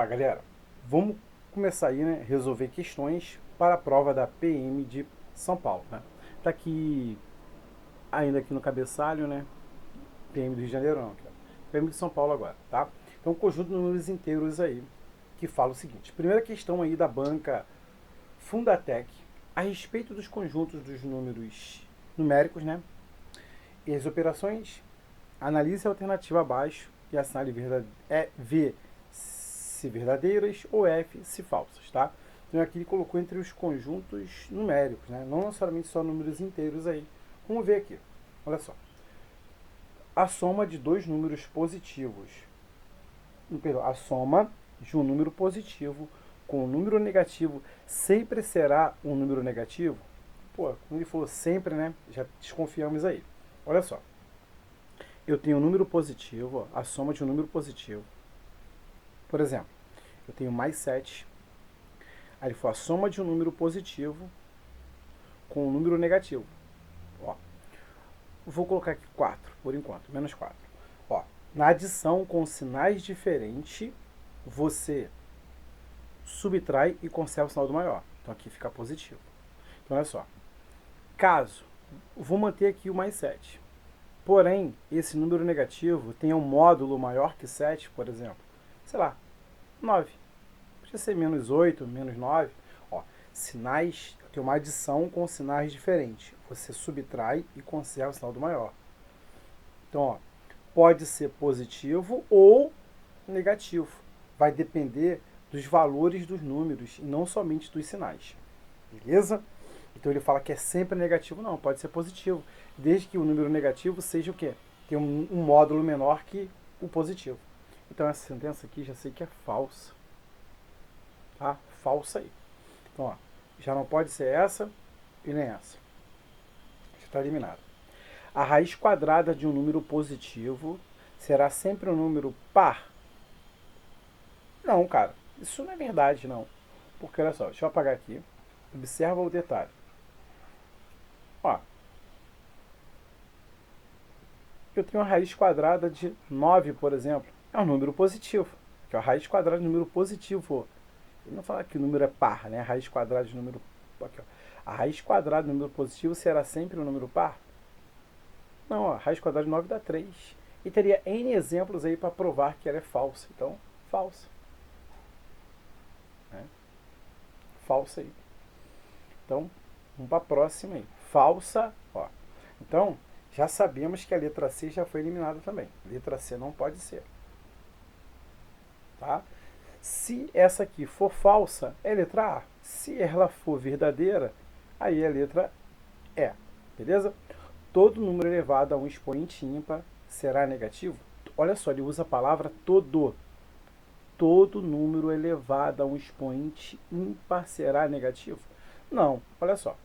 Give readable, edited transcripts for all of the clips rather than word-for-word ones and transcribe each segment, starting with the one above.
lá, galera. Vamos começar aí, né? Resolver questões para a prova da PM de São Paulo, né? Tá aqui, ainda aqui no cabeçalho, né? PM do Rio de Janeiro não, cara. PM de São Paulo agora, tá? Então, um conjunto de números inteiros aí, que fala o seguinte. Primeira questão aí da banca Fundatec, a respeito dos conjuntos dos números numéricos, né? E as operações, analise a alternativa abaixo e assinale V se verdadeiras ou F se falsas, tá? Então aqui ele colocou entre os conjuntos numéricos, né? Não necessariamente só números inteiros aí. Vamos ver aqui. Olha só. A soma de dois números positivos. Perdão, a soma de um número positivo com um número negativo sempre será um número negativo? Pô, como ele falou sempre, né? Já desconfiamos aí. Olha só. Eu tenho um número positivo, ó, a soma de um número positivo. Por exemplo, eu tenho mais 7. Aí ele falou a soma de um número positivo com um número negativo. Ó, vou colocar aqui 4, por enquanto, menos 4. Ó, na adição com sinais diferentes, você subtrai e conserva o sinal do maior. Então aqui fica positivo. Então olha só. Caso, vou manter aqui o mais 7. Porém, esse número negativo tenha um módulo maior que 7, por exemplo. Sei lá, 9. Podia ser menos 8, menos 9. Ó, sinais, tem uma adição com sinais diferentes. Você subtrai e conserva o sinal do maior. Então, ó, pode ser positivo ou negativo. Vai depender dos valores dos números e não somente dos sinais. Beleza? Então ele fala que é sempre negativo, não, pode ser positivo, desde que o número negativo seja o quê? Tem um módulo menor que o positivo. Então essa sentença aqui já sei que é falsa. Tá? Falsa aí. Então, ó, já não pode ser essa e nem essa. Já está eliminado. A raiz quadrada de um número positivo será sempre um número par? Não, cara. Isso não é verdade, não. Porque, olha só, deixa eu apagar aqui. Observa o detalhe. Ó, eu tenho a raiz quadrada de 9, por exemplo. É um número positivo. Que é a raiz quadrada de número positivo. Ele não fala que o número é par, né? A raiz quadrada de número... Aqui, ó. A raiz quadrada de número positivo será sempre um número par? Não, ó, a raiz quadrada de 9 dá 3. E teria N exemplos aí para provar que ela é falsa. Então, falsa. Né? Falsa aí. Então, vamos para a próxima aí. Falsa, ó. Então, já sabemos que a letra C já foi eliminada também. Letra C não pode ser. Tá? Se essa aqui for falsa, é letra A. Se ela for verdadeira, aí é letra E. Beleza? Todo número elevado a um expoente ímpar será negativo? Olha só, ele usa a palavra todo. Todo número elevado a um expoente ímpar será negativo? Não, olha só.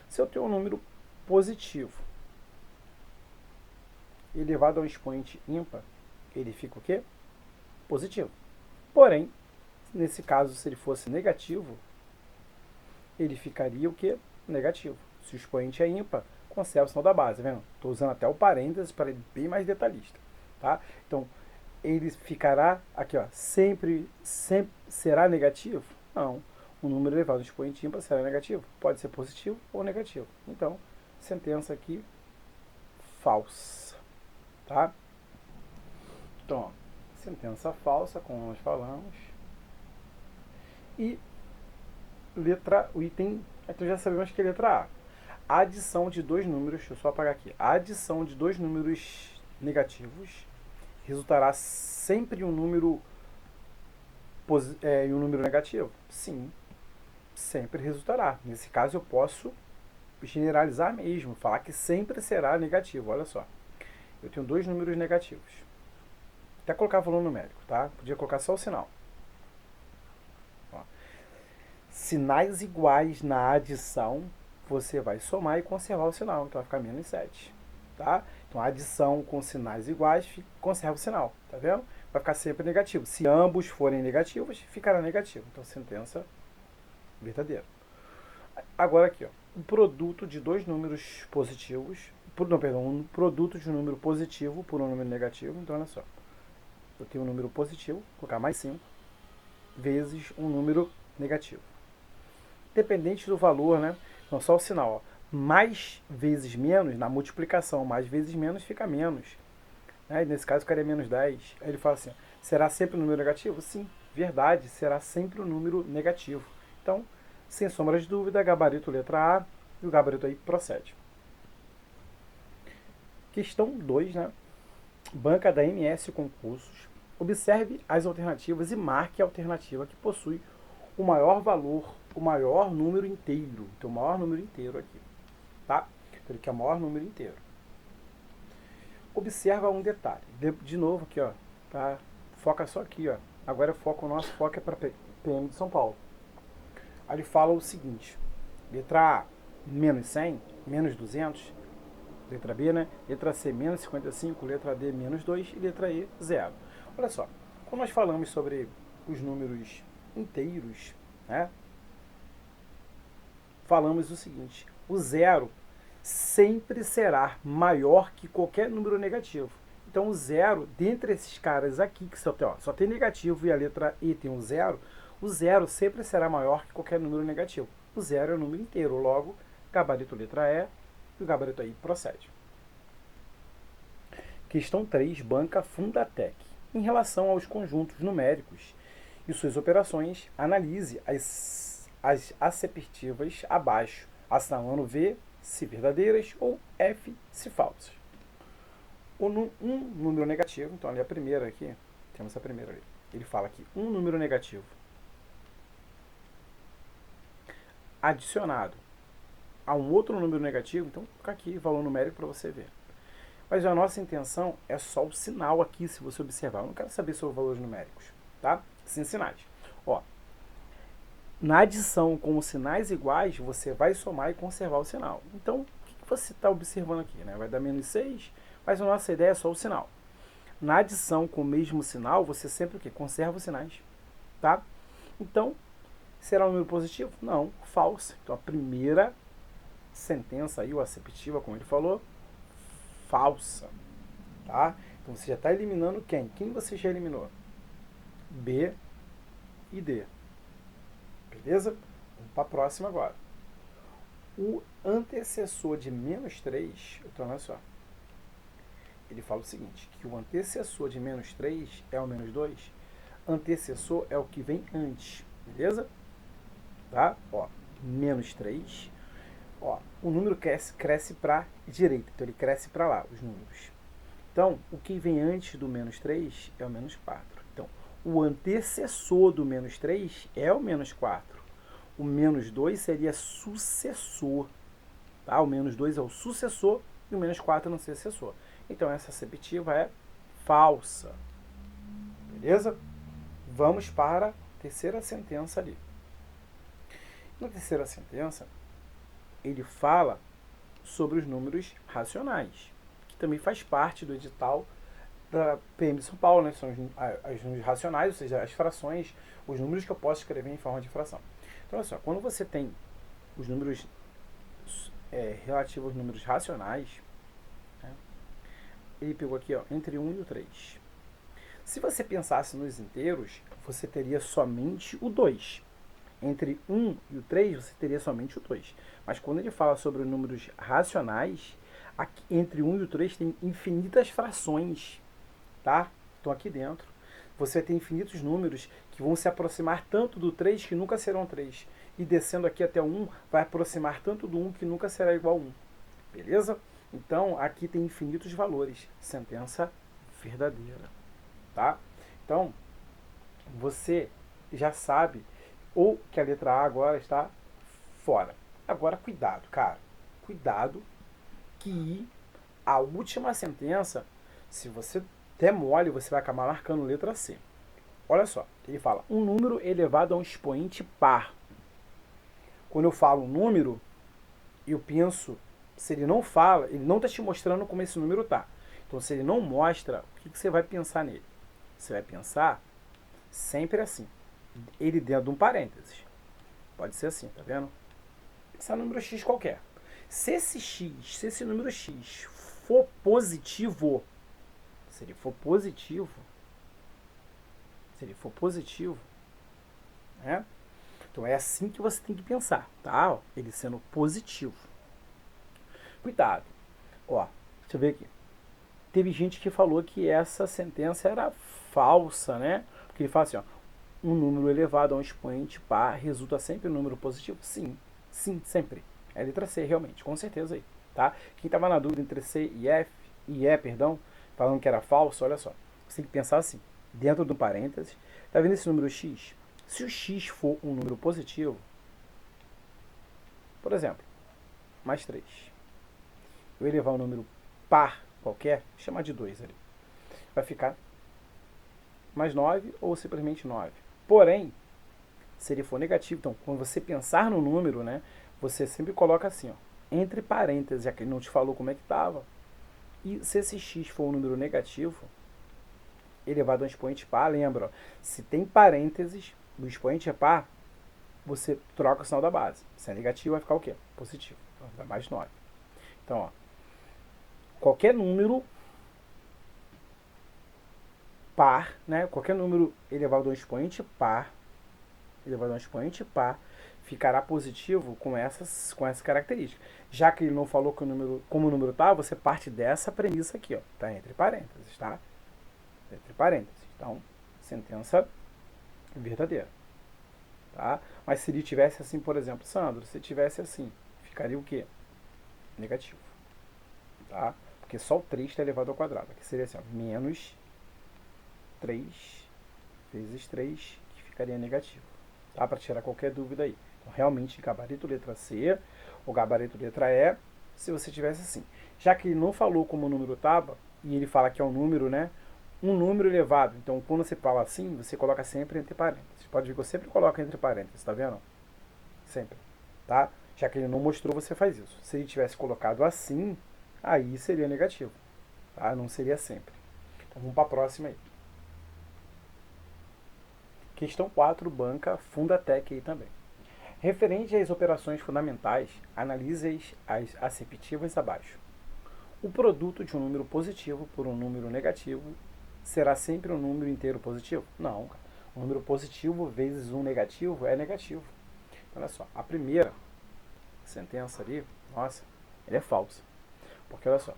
Se eu tenho um número positivo elevado a um expoente ímpar, ele fica o quê? Positivo. Porém, nesse caso, se ele fosse negativo, ele ficaria o quê? Negativo. Se o expoente é ímpar, conserva o sinal da base, tá vendo? Estou usando até o parênteses para ele bem mais detalhista, tá? Então, ele ficará aqui, ó, sempre será negativo? Não. Um número elevado a um expoente ímpar será negativo. Pode ser positivo ou negativo. Então, sentença aqui falsa, tá? Então, ó, sentença falsa, como nós falamos. E o item, então já sabemos que é letra A. A adição de dois números, deixa eu só apagar aqui. A adição de dois números negativos resultará sempre em um número em um número negativo? Sim, sempre resultará. Nesse caso eu posso generalizar mesmo, falar que sempre será negativo. Olha só, eu tenho dois números negativos. Até colocar valor numérico, tá? Podia colocar só o sinal. Ó. Sinais iguais na adição, você vai somar e conservar o sinal. Então vai ficar menos 7. Tá? Então a adição com sinais iguais conserva o sinal. Tá vendo? Vai ficar sempre negativo. Se ambos forem negativos, ficará negativo. Então sentença verdadeira. Agora aqui, ó, o produto de dois números positivos, um produto de um número positivo por um número negativo. Então olha só, eu tenho um número positivo, vou colocar mais 5, vezes um número negativo. Dependente do valor, né? Então, só o sinal. Ó. Mais vezes menos, na multiplicação, mais vezes menos fica menos. Né? Nesse caso, ficaria menos 10. Aí ele fala assim, será sempre um número negativo? Sim, verdade, será sempre um número negativo. Então, sem sombra de dúvida, gabarito letra A, e o gabarito aí procede. Questão 2, né? Banca da MS Concursos. Observe as alternativas e marque a alternativa que possui o maior valor, o maior número inteiro. Então, o maior número inteiro aqui. Tá? Então, ele quer o maior número inteiro. Observa um detalhe. De novo aqui, ó. Tá? Foca só aqui, ó. Agora o nosso foco é para PM de São Paulo. Aí ele fala o seguinte. Letra A, menos 100, menos 200. Letra B, né? Letra C, menos 55. Letra D, menos 2. E letra E, 0. Olha só. Quando nós falamos sobre os números inteiros, né? Falamos o seguinte. O 0 sempre será maior que qualquer número negativo. Então, o 0, dentre esses caras aqui, que só tem negativo e a letra E tem um 0, o 0 sempre será maior que qualquer número negativo. O 0 é o número inteiro, logo, gabarito letra E e o gabarito aí procede. Questão 3, banca Fundatec. Em relação aos conjuntos numéricos e suas operações, analise as aceptivas abaixo, assinalando V se verdadeiras ou F se falsas. Um número negativo, então ali a primeira aqui, temos a primeira ali. Ele fala aqui, um número negativo adicionado a um outro número negativo, então fica aqui valor numérico para você ver. Mas a nossa intenção é só o sinal aqui, se você observar. Eu não quero saber sobre valores numéricos, tá? Sem sinais. Ó, na adição com os sinais iguais, você vai somar e conservar o sinal. Então, o que você está observando aqui? Né? Vai dar menos 6, mas a nossa ideia é só o sinal. Na adição com o mesmo sinal, você sempre o quê? Conserva os sinais, tá? Então, será um número positivo? Não, falso. Então, a primeira sentença aí, ou aceptiva, como ele falou, falsa, tá? Então, você já está eliminando quem? Quem você já eliminou? B e D. Beleza? Vamos para a próxima agora. O antecessor de menos 3, então olha só, ele fala o seguinte, que o antecessor de menos 3 é o menos 2. Antecessor é o que vem antes, beleza? Tá? Ó, menos 3. Ó, o número cresce para a direita, então ele cresce para lá, os números. Então, o que vem antes do menos 3 é o menos 4. Então, o antecessor do menos 3 é o menos 4. O menos 2 seria sucessor. Tá? O menos 2 é o sucessor e o menos 4 é o antecessor. Então, essa aceptiva é falsa. Beleza? Vamos para a terceira sentença ali. Na terceira sentença, ele fala sobre os números racionais, que também faz parte do edital da PM de São Paulo, né? São os números racionais, ou seja, as frações, os números que eu posso escrever em forma de fração. Então, olha só, quando você tem os números relativos aos números racionais, né? Ele pegou aqui, ó, entre 1 e o 3. Se você pensasse nos inteiros, você teria somente o 2. Entre 1 e o 3, você teria somente o 2. Mas quando ele fala sobre números racionais, aqui, entre 1 e o 3 tem infinitas frações, tá? Estão aqui dentro. Você vai ter infinitos números que vão se aproximar tanto do 3 que nunca serão 3. E descendo aqui até o 1, vai aproximar tanto do 1 que nunca será igual a 1. Beleza? Então, aqui tem infinitos valores. Sentença verdadeira. Tá? Então, você já sabe ou que a letra A agora está fora. Agora, cuidado, cara. Cuidado que a última sentença, se você der mole, você vai acabar marcando letra C. Olha só, ele fala, um número elevado a um expoente par. Quando eu falo um número, eu penso, se ele não fala, ele não está te mostrando como esse número está. Então, se ele não mostra, o que você vai pensar nele? Você vai pensar sempre assim, ele dentro de um parênteses. Pode ser assim, tá vendo? Esse é um número x qualquer. Se esse número x for positivo, se ele for positivo, né? Então é assim que você tem que pensar, tá? Ó, ele sendo positivo. Cuidado. Ó, deixa eu ver aqui. Teve gente que falou que essa sentença era falsa, né? Porque ele fala assim, ó, um número elevado a um expoente par resulta sempre um número positivo? Sim, sim, sempre. É a letra C, realmente, com certeza aí, tá? Quem estava na dúvida entre C e F, e E, perdão, falando que era falso, olha só. Você tem que pensar assim, dentro do parênteses, tá vendo esse número X? Se o X for um número positivo, por exemplo, mais 3, eu elevar um número par qualquer, chamar de 2 ali, vai ficar mais 9 ou simplesmente 9. Porém, se ele for negativo, então quando você pensar no número, né, você sempre coloca assim, ó, entre parênteses, já que ele não te falou como é que estava. E se esse x for um número negativo, elevado a um expoente par, lembra, ó, se tem parênteses, o expoente é par, você troca o sinal da base. Se é negativo, vai ficar o quê? Positivo. Vai dar mais 9. Então, ó, qualquer número par, né, qualquer número elevado a um expoente par, ficará positivo com essa característica. Já que ele não falou que o número, como o número está, você parte dessa premissa aqui, ó, tá entre parênteses, tá? Entre parênteses. Então, sentença verdadeira, tá? Mas se ele tivesse assim, por exemplo, Sandro, se tivesse assim, ficaria o quê? Negativo, tá? Porque só o 3 está elevado ao quadrado. Aqui seria assim, ó, menos 3 vezes 3, que ficaria negativo. Tá? Para tirar qualquer dúvida aí. Então, realmente, gabarito letra C, ou gabarito letra E, se você tivesse assim. Já que ele não falou como o número estava, e ele fala que é um número, né? Um número elevado. Então, quando você fala assim, você coloca sempre entre parênteses. Pode ver que eu sempre coloco entre parênteses, tá vendo? Sempre. Tá? Já que ele não mostrou, você faz isso. Se ele tivesse colocado assim, aí seria negativo. Tá? Não seria sempre. Então, vamos para a próxima aí. Questão 4, banca Fundatec aí também. Referente às operações fundamentais, analise as aceptivas abaixo. O produto de um número positivo por um número negativo será sempre um número inteiro positivo? Não. Um número positivo vezes um negativo é negativo. Olha só, a primeira sentença ali, nossa, ele é falsa. Porque olha só,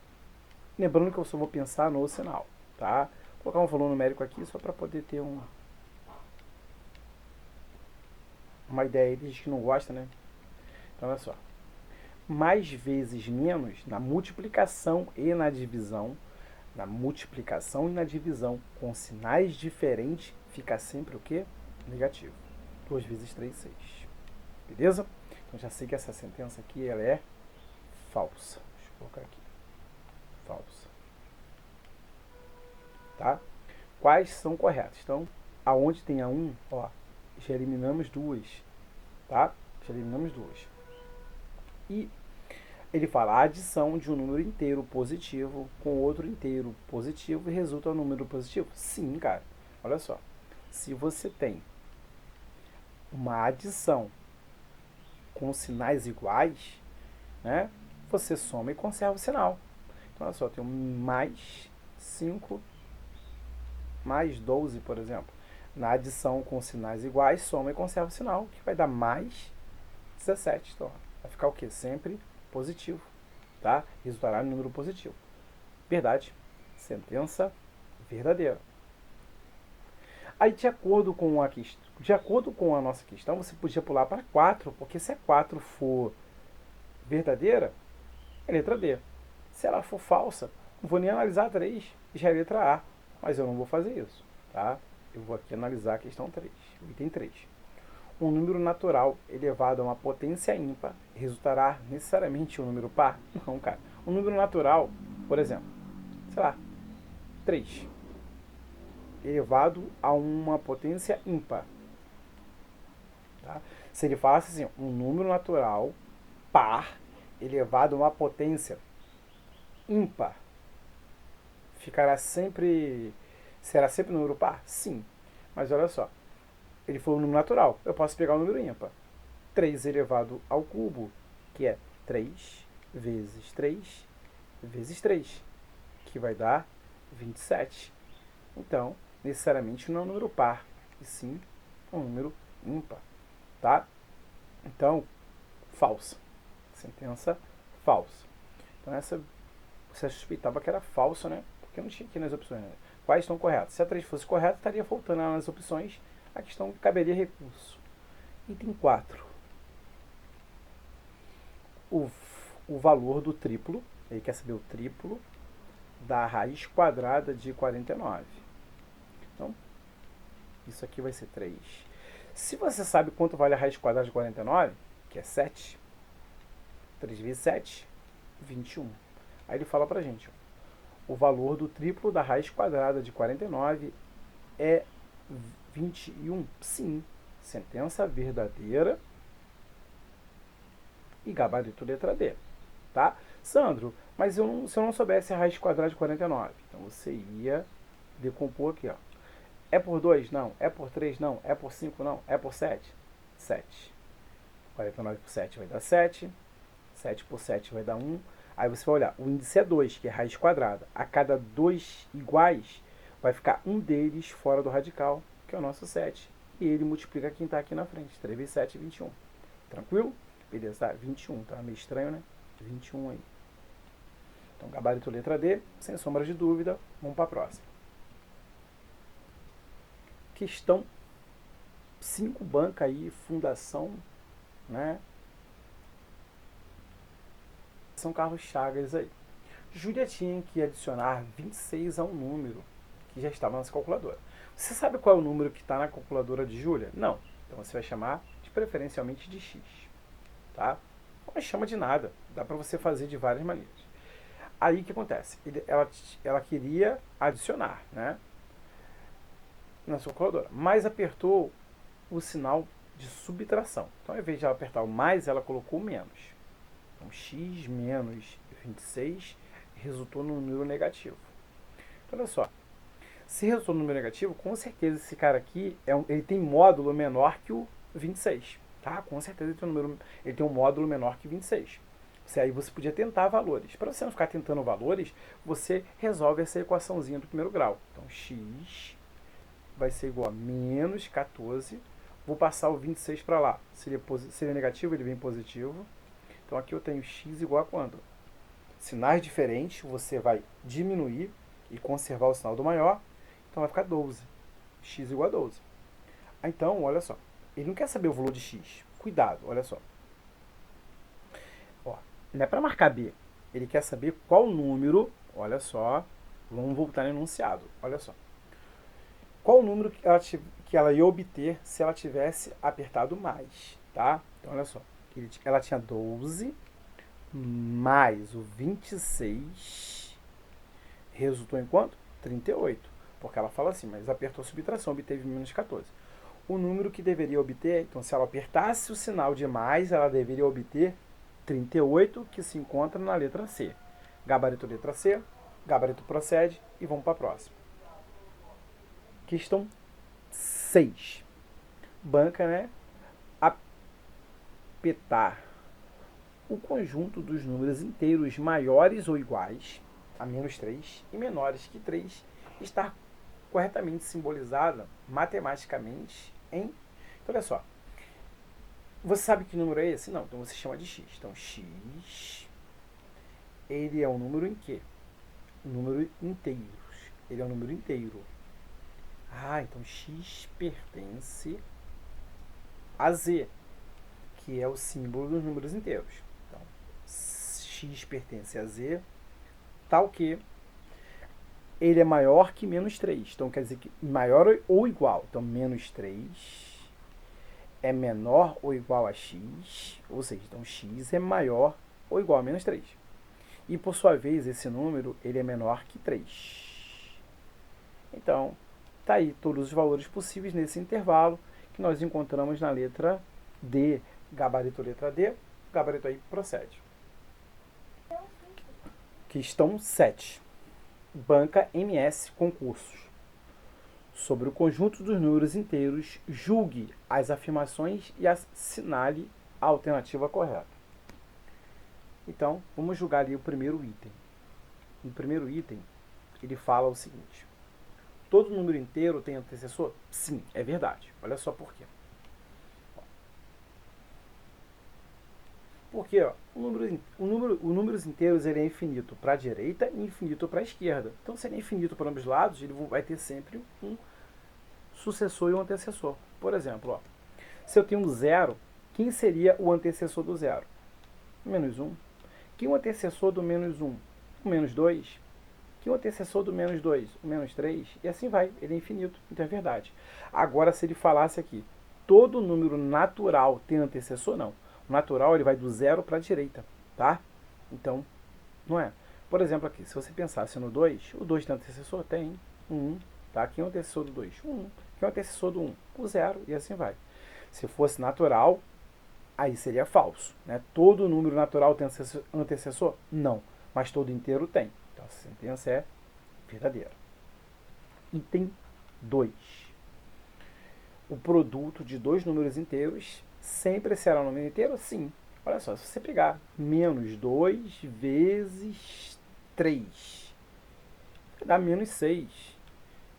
lembrando que eu só vou pensar no sinal, tá? Vou colocar um valor numérico aqui só para poder ter uma ideia aí. Tem gente que não gosta, né? Então olha só, mais vezes menos na multiplicação e na divisão. Na multiplicação e na divisão, com sinais diferentes, fica sempre o quê? Negativo. 2 vezes 3, 6. Beleza? Então já sei que essa sentença aqui ela é falsa. Deixa eu colocar aqui. Falsa. Tá? Quais são corretas? Então, aonde tem a 1, ó, já eliminamos duas. Tá? Já eliminamos duas. E ele fala a adição de um número inteiro positivo com outro inteiro positivo e resulta um número positivo? Sim, cara. Olha só. Se você tem uma adição com sinais iguais, né, você soma e conserva o sinal. Então, olha só, tem um mais 5 mais 12, por exemplo. Na adição com sinais iguais, soma e conserva o sinal, que vai dar mais 17. Então, vai ficar o quê? Sempre positivo. Tá? Resultará em número positivo. Verdade. Sentença verdadeira. Aí, de acordo com a nossa questão, você podia pular para 4, porque se a 4 for verdadeira, é letra D. Se ela for falsa, não vou nem analisar a 3, já é letra A. Mas eu não vou fazer isso. Tá? Eu vou aqui analisar a questão 3, o item 3. Um número natural elevado a uma potência ímpar resultará necessariamente um número par? Não, cara. Um número natural, por exemplo, sei lá, 3, elevado a uma potência ímpar. Tá? Se ele falasse assim, um número natural par elevado a uma potência ímpar, será sempre um número par? Sim. Mas olha só, ele foi um número natural. Eu posso pegar o número ímpar. 3 elevado ao cubo, que é 3 vezes 3 vezes 3, que vai dar 27. Então, necessariamente não é um número par, e sim um número ímpar, tá? Então, falsa. Sentença falsa. Então essa você suspeitava que era falsa, né? Porque não tinha aqui nas opções, né? Quais estão corretas? Se a 3 fosse correta, estaria faltando nas opções a questão que caberia recurso. Item 4. O, o valor do triplo, ele quer saber o triplo da raiz quadrada de 49. Então, isso aqui vai ser 3. Se você sabe quanto vale a raiz quadrada de 49, que é 7, 3 vezes 7, 21. Aí ele fala pra gente, ó, o valor do triplo da raiz quadrada de 49 é 21. Sim, sentença verdadeira e gabarito letra D, tá? Sandro, mas se eu não soubesse a raiz quadrada de 49, então você ia decompor aqui, ó. É por 2? Não. É por 3? Não. É por 5? Não. É por 7? 7. 49 por 7 vai dar 7. 7 por 7 vai dar 1. Aí você vai olhar, o índice é 2, que é raiz quadrada. A cada 2 iguais, vai ficar um deles fora do radical, que é o nosso 7. E ele multiplica quem está aqui na frente. 3 vezes 7, 21. Tranquilo? Beleza, tá? 21. Tá meio estranho, né? 21 aí. Então, gabarito letra D, sem sombra de dúvida. Vamos para a próxima. Questão 5, banca aí, fundação, né? São Carlos Chagas aí. Júlia tinha que adicionar 26 a um número que já estava na calculadora. Você sabe qual é o número que está na calculadora de Júlia? Não. Então você vai chamar de preferencialmente de x, tá? Não chama de nada. Dá para você fazer de várias maneiras. Aí o que acontece? Ela queria adicionar, né? Na sua calculadora, mas apertou o sinal de subtração. Então, ao invés de ela apertar o mais, ela colocou o menos. Então, x menos 26 resultou num número negativo. Então, olha só. Se resultou num número negativo, com certeza esse cara aqui ele tem módulo menor que o 26. Tá? Com certeza ele tem um módulo menor que 26. Aí você podia tentar valores. Para você não ficar tentando valores, você resolve essa equaçãozinha do primeiro grau. Então, x vai ser igual a menos 14. Vou passar o 26 para lá. Seria negativo, ele vem positivo. Então aqui eu tenho x igual a quanto? Sinais diferentes, você vai diminuir e conservar o sinal do maior. Então vai ficar 12. X igual a 12. Então, olha só. Ele não quer saber o valor de x. Cuidado, olha só. Ó, não é para marcar B. Ele quer saber qual número, olha só. Vamos voltar no enunciado. Olha só. Qual o número que ela ia obter se ela tivesse apertado mais, tá? Então, olha só. Ela tinha 12 mais o 26 resultou em quanto? 38. Porque ela fala assim, mas apertou a subtração, obteve menos 14. O número que deveria obter, então se ela apertasse o sinal de mais, ela deveria obter 38, que se encontra na letra C. Gabarito letra C, gabarito procede e vamos para a próxima. Questão 6. Banca, né? Apertar o conjunto dos números inteiros maiores ou iguais a menos 3 e menores que 3 está corretamente simbolizada matematicamente em... Então, olha só. Você sabe que número é esse? Não, então você chama de x. Então, x, ele é um número em quê? Um número inteiros. Ele é um número inteiro. Ah, então x pertence a z, que é o símbolo dos números inteiros. Então, x pertence a z, tal que ele é maior que menos 3. Então, quer dizer que maior ou igual. Então, menos 3 é menor ou igual a x, ou seja, então x é maior ou igual a menos 3. E, por sua vez, esse número ele é menor que 3. Então, tá aí todos os valores possíveis nesse intervalo que nós encontramos na letra D. Gabarito letra D, gabarito aí procede. Questão 7. Banca MS Concursos. Sobre o conjunto dos números inteiros, julgue as afirmações e assinale a alternativa correta. Então, vamos julgar ali o primeiro item. No primeiro item, ele fala o seguinte: todo número inteiro tem antecessor? Sim, é verdade. Olha só por quê. Porque ó, o números inteiros ele é infinito para a direita e infinito para a esquerda. Então, se ele é infinito para ambos os lados, ele vai ter sempre um sucessor e um antecessor. Por exemplo, ó, se eu tenho um zero, quem seria o antecessor do zero? Menos um. Quem é o antecessor do menos um? O menos 2. Quem é o antecessor do menos 2? O menos 3. E assim vai, ele é infinito, então é verdade. Agora, se ele falasse aqui, todo número natural tem antecessor? Não. O natural ele vai do zero para a direita, tá? Então, não é. Por exemplo, aqui, se você pensasse no 2, o 2 tem antecessor? Tem. O 1, tá? Quem é o antecessor do 2? O 1. Quem é o antecessor do 1? O 0, e assim vai. Se fosse natural, aí seria falso, né? Todo número natural tem antecessor? Não. Mas todo inteiro tem. Então, a sentença é verdadeira. Item 2. O produto de dois números inteiros sempre será um número inteiro? Sim. Olha só, se você pegar menos 2 vezes 3, vai dar menos 6,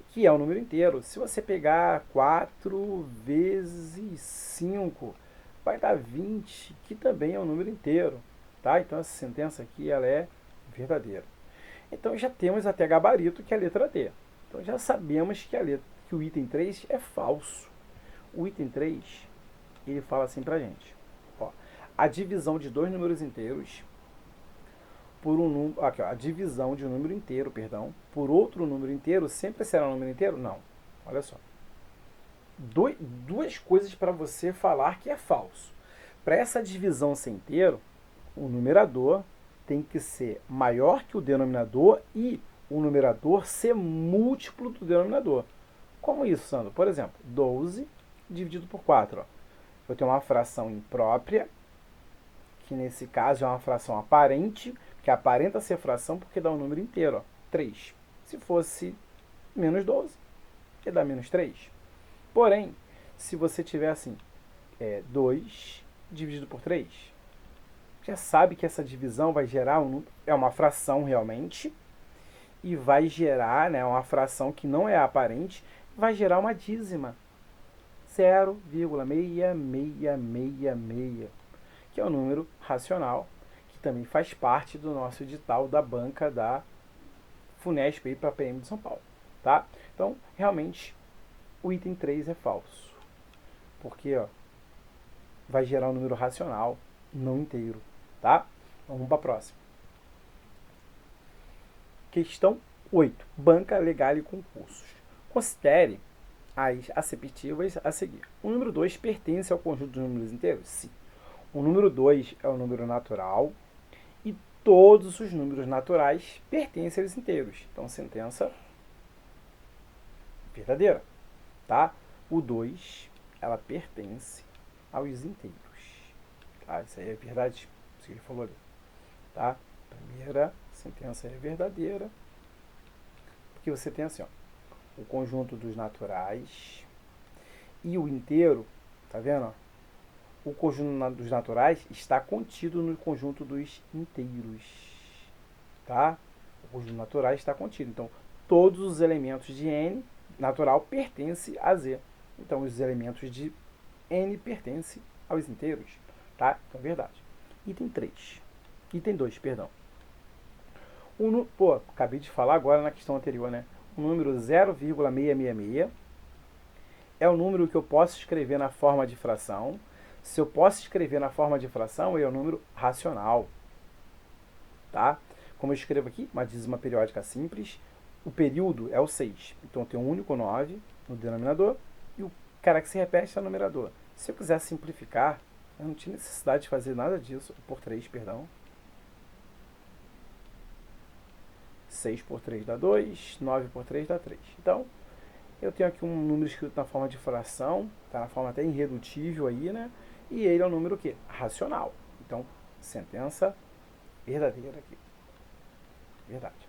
que é um número inteiro. Se você pegar 4 vezes 5, vai dar 20, que também é um número inteiro. Tá? Então, essa sentença aqui ela é verdadeira. Então, já temos até gabarito, que é a letra D. Então, já sabemos que o item 3 é falso. O item 3, ele fala assim pra gente. Ó, a divisão de dois números inteiros por um número... Aqui, ó, a divisão de um número inteiro, perdão, por outro número inteiro sempre será um número inteiro? Não. Olha só. Duas coisas para você falar que é falso. Para essa divisão ser inteiro, o numerador tem que ser maior que o denominador e o numerador ser múltiplo do denominador. Como isso, Sandro? Por exemplo, 12 dividido por 4. Ó. Eu tenho uma fração imprópria, que nesse caso é uma fração aparente, que aparenta ser fração porque dá um número inteiro, ó, 3. Se fosse menos 12, ia dar menos 3. Porém, se você tiver assim, 2 dividido por 3, já sabe que essa divisão vai gerar é uma fração realmente, e vai gerar, né, uma fração que não é aparente, vai gerar uma dízima. 0,6666, que é um número racional, que também faz parte do nosso edital da banca da Funesp para a PM de São Paulo. Tá? Então, realmente, o item 3 é falso. Porque ó, vai gerar um número racional, não inteiro. Tá? Vamos para a próxima. Questão 8. Banca legal e concursos. Considere as aceptivas a seguir. O número 2 pertence ao conjunto dos números inteiros? Sim. O número 2 é o número natural e todos os números naturais pertencem aos inteiros. Então, sentença verdadeira. Tá? O 2, ela pertence aos inteiros. Tá? Isso aí é verdade, isso que ele falou ali. Tá? Primeira sentença é verdadeira, porque você tem assim, ó, o conjunto dos naturais e o inteiro, tá vendo? O conjunto dos naturais está contido no conjunto dos inteiros, tá? O conjunto dos naturais está contido. Então, todos os elementos de N natural pertencem a Z. Então, os elementos de N pertencem aos inteiros, tá? Então, é verdade. Item 3. Item 2, perdão. Acabei de falar agora na questão anterior, né? O número 0,666 é o número que eu posso escrever na forma de fração. Se eu posso escrever na forma de fração, é o número racional. Tá? Como eu escrevo aqui, uma dízima periódica simples, o período é o 6. Então, eu tenho um único 9 no denominador e o cara que se repete é o numerador. Se eu quiser simplificar, eu não tinha necessidade de fazer nada disso, por 3, perdão. 6 por 3 dá 2, 9 por 3 dá 3. Então, eu tenho aqui um número escrito na forma de fração, está na forma até irredutível aí, né? E ele é um número o quê? Racional. Então, sentença verdadeira aqui. Verdade.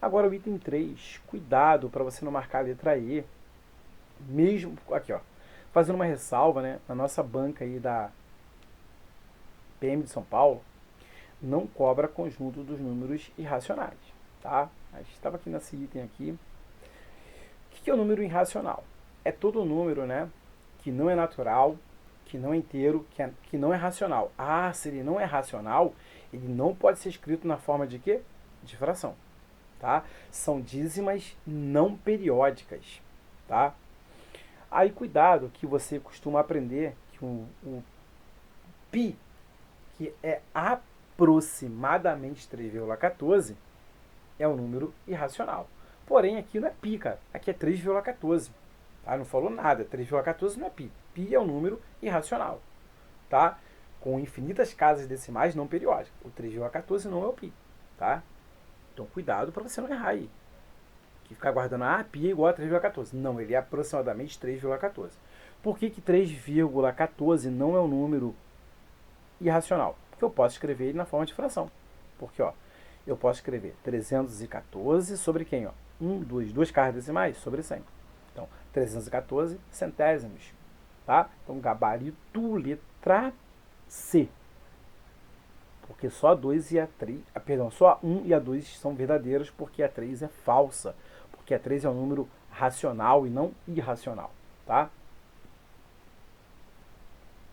Agora o item 3, cuidado para você não marcar a letra E, mesmo, aqui ó, fazendo uma ressalva, né? Na nossa banca aí da PM de São Paulo, não cobra conjunto dos números irracionais. Tá? A gente estava aqui nesse item aqui. O que é o número irracional? É todo número, né, que não é natural, que não é inteiro, que não é racional. Ah, se ele não é racional, ele não pode ser escrito na forma de quê? De fração, tá? São dízimas não periódicas, tá? Aí cuidado que você costuma aprender que o π, que é aproximadamente 3,14, é um número irracional. Porém, aqui não é π, cara. Aqui é 3,14. Tá? Não falou nada. 3,14 não é π. Π é um número irracional. Tá? Com infinitas casas decimais não periódicas. O 3,14 não é o π. Tá? Então, cuidado para você não errar aí. Que ficar guardando, π é igual a 3,14. Não, ele é aproximadamente 3,14. Por que 3,14 não é um número irracional? Porque eu posso escrever ele na forma de fração. Porque, ó, eu posso escrever 314 sobre quem? Ó? 2 casas decimais sobre 100. Então, 314 centésimos. Tá? Então, gabarito letra C. Porque só a 2 e a 3, perdão, só a 1 e a 2 são verdadeiras, porque a 3 é falsa. Porque a 3 é um número racional e não irracional. Tá?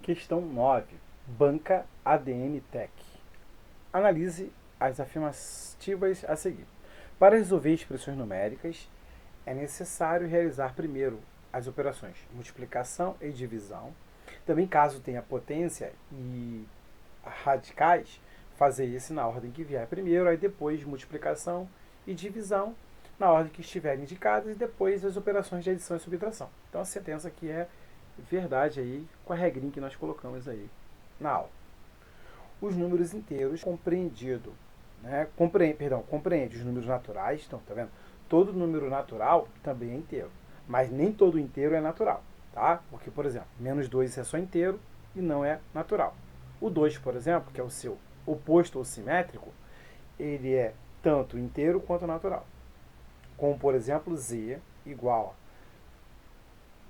Questão 9. Banca ADN Tech. Analise as afirmativas a seguir. Para resolver expressões numéricas, é necessário realizar primeiro as operações multiplicação e divisão. Também, caso tenha potência e radicais, fazer isso na ordem que vier primeiro, aí depois multiplicação e divisão na ordem que estiverem indicadas e depois as operações de adição e subtração. Então a sentença aqui é verdade aí com a regrinha que nós colocamos aí na aula. Os números inteiros compreendido, né? Compreende os números naturais, então, tá vendo? Todo número natural também é inteiro, mas nem todo inteiro é natural, tá? Porque, por exemplo, menos 2 é só inteiro e não é natural. O 2, por exemplo, que é o seu oposto ou simétrico, ele é tanto inteiro quanto natural. Como, por exemplo, z igual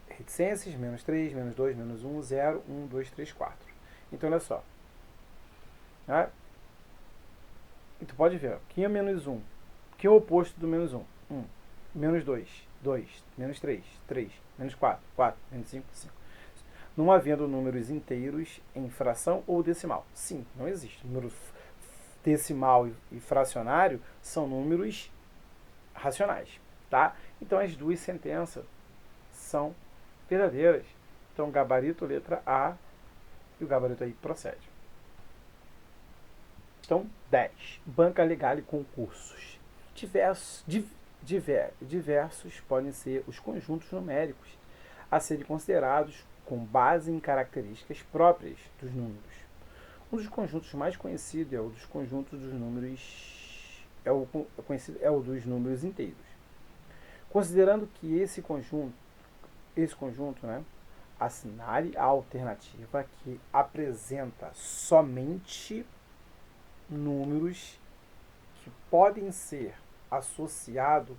a reticências, menos 3, menos 2, menos 1, 0, 1, 2, 3, 4. Então, olha só. Né? E tu pode ver, quem é menos 1? Quem é o oposto do menos 1? 1. Menos 2, 2. Menos 3, 3. Menos 4, 4. Menos 5, 5. Não havendo números inteiros em fração ou decimal. Sim, não existe. Número decimal e fracionário são números racionais, tá? Então as duas sentenças são verdadeiras. Então gabarito letra A e o gabarito aí procede. Então 10. Banca legal e concursos. Diversos podem ser os conjuntos numéricos a serem considerados com base em características próprias dos números. Um dos conjuntos mais conhecidos é o dos conjuntos dos números é o dos números inteiros. Considerando que esse conjunto, né, assinale a alternativa que apresenta somente números que podem ser associados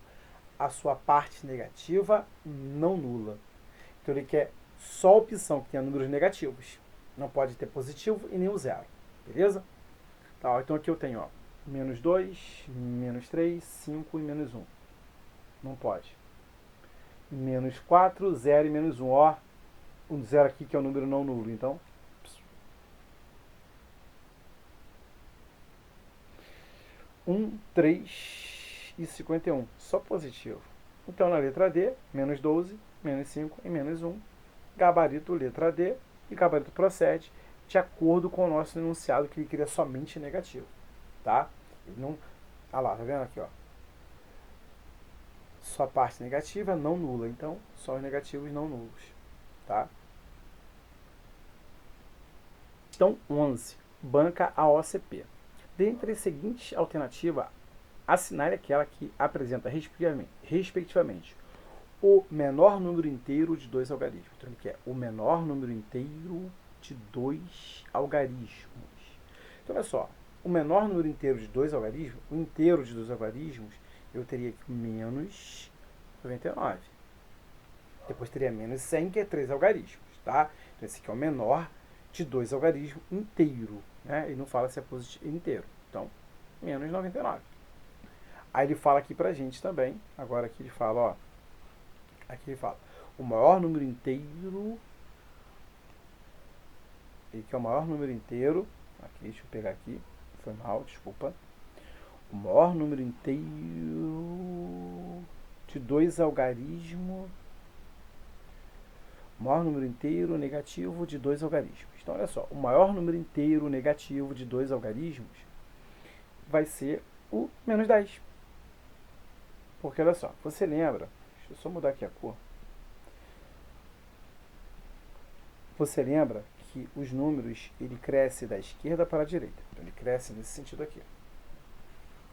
à sua parte negativa não nula. Então ele quer só a opção que tenha números negativos. Não pode ter positivo e nem o zero. Beleza? Tá, então aqui eu tenho, ó, menos 2, menos 3, 5 e menos 1. Não pode. Menos 4, 0 e menos 1. Ó, um zero aqui que é o número não nulo. Então, 1, 3 e 51. Só positivo. Então, na letra D, menos 12, menos 5 e menos 1. Gabarito letra D e gabarito procede de acordo com o nosso enunciado que ele queria somente negativo. Tá? Ele não... Ah lá, tá vendo aqui, ó? Só parte negativa, não nula. Então, só os negativos não nulos. Tá? Então, 11. Banca a OCP. Dentre as seguintes alternativas, assinale aquela que apresenta, respectivamente, o menor número inteiro de dois algarismos. Então, ele quer o menor número inteiro de dois algarismos. Então, olha só. O menor número inteiro de dois algarismos, o inteiro de dois algarismos, eu teria aqui menos 99. Depois teria menos 100, que é 3 algarismos. Tá? Então, esse aqui é o menor de dois algarismos inteiro. Né? Ele não fala se é positivo inteiro. Então, menos 99. Aí ele fala aqui pra gente também. Agora aqui ele fala, ó. Aqui ele fala, o maior número inteiro ele quer o maior número inteiro. Aqui, deixa eu pegar aqui. Foi mal, desculpa. O maior número inteiro de dois algarismos. O maior número inteiro negativo de dois algarismos. Então, olha só. O maior número inteiro negativo de dois algarismos vai ser o menos 10. Porque, olha só, você lembra... Deixa eu só mudar aqui a cor. Você lembra que os números, ele cresce da esquerda para a direita. Então, ele cresce nesse sentido aqui.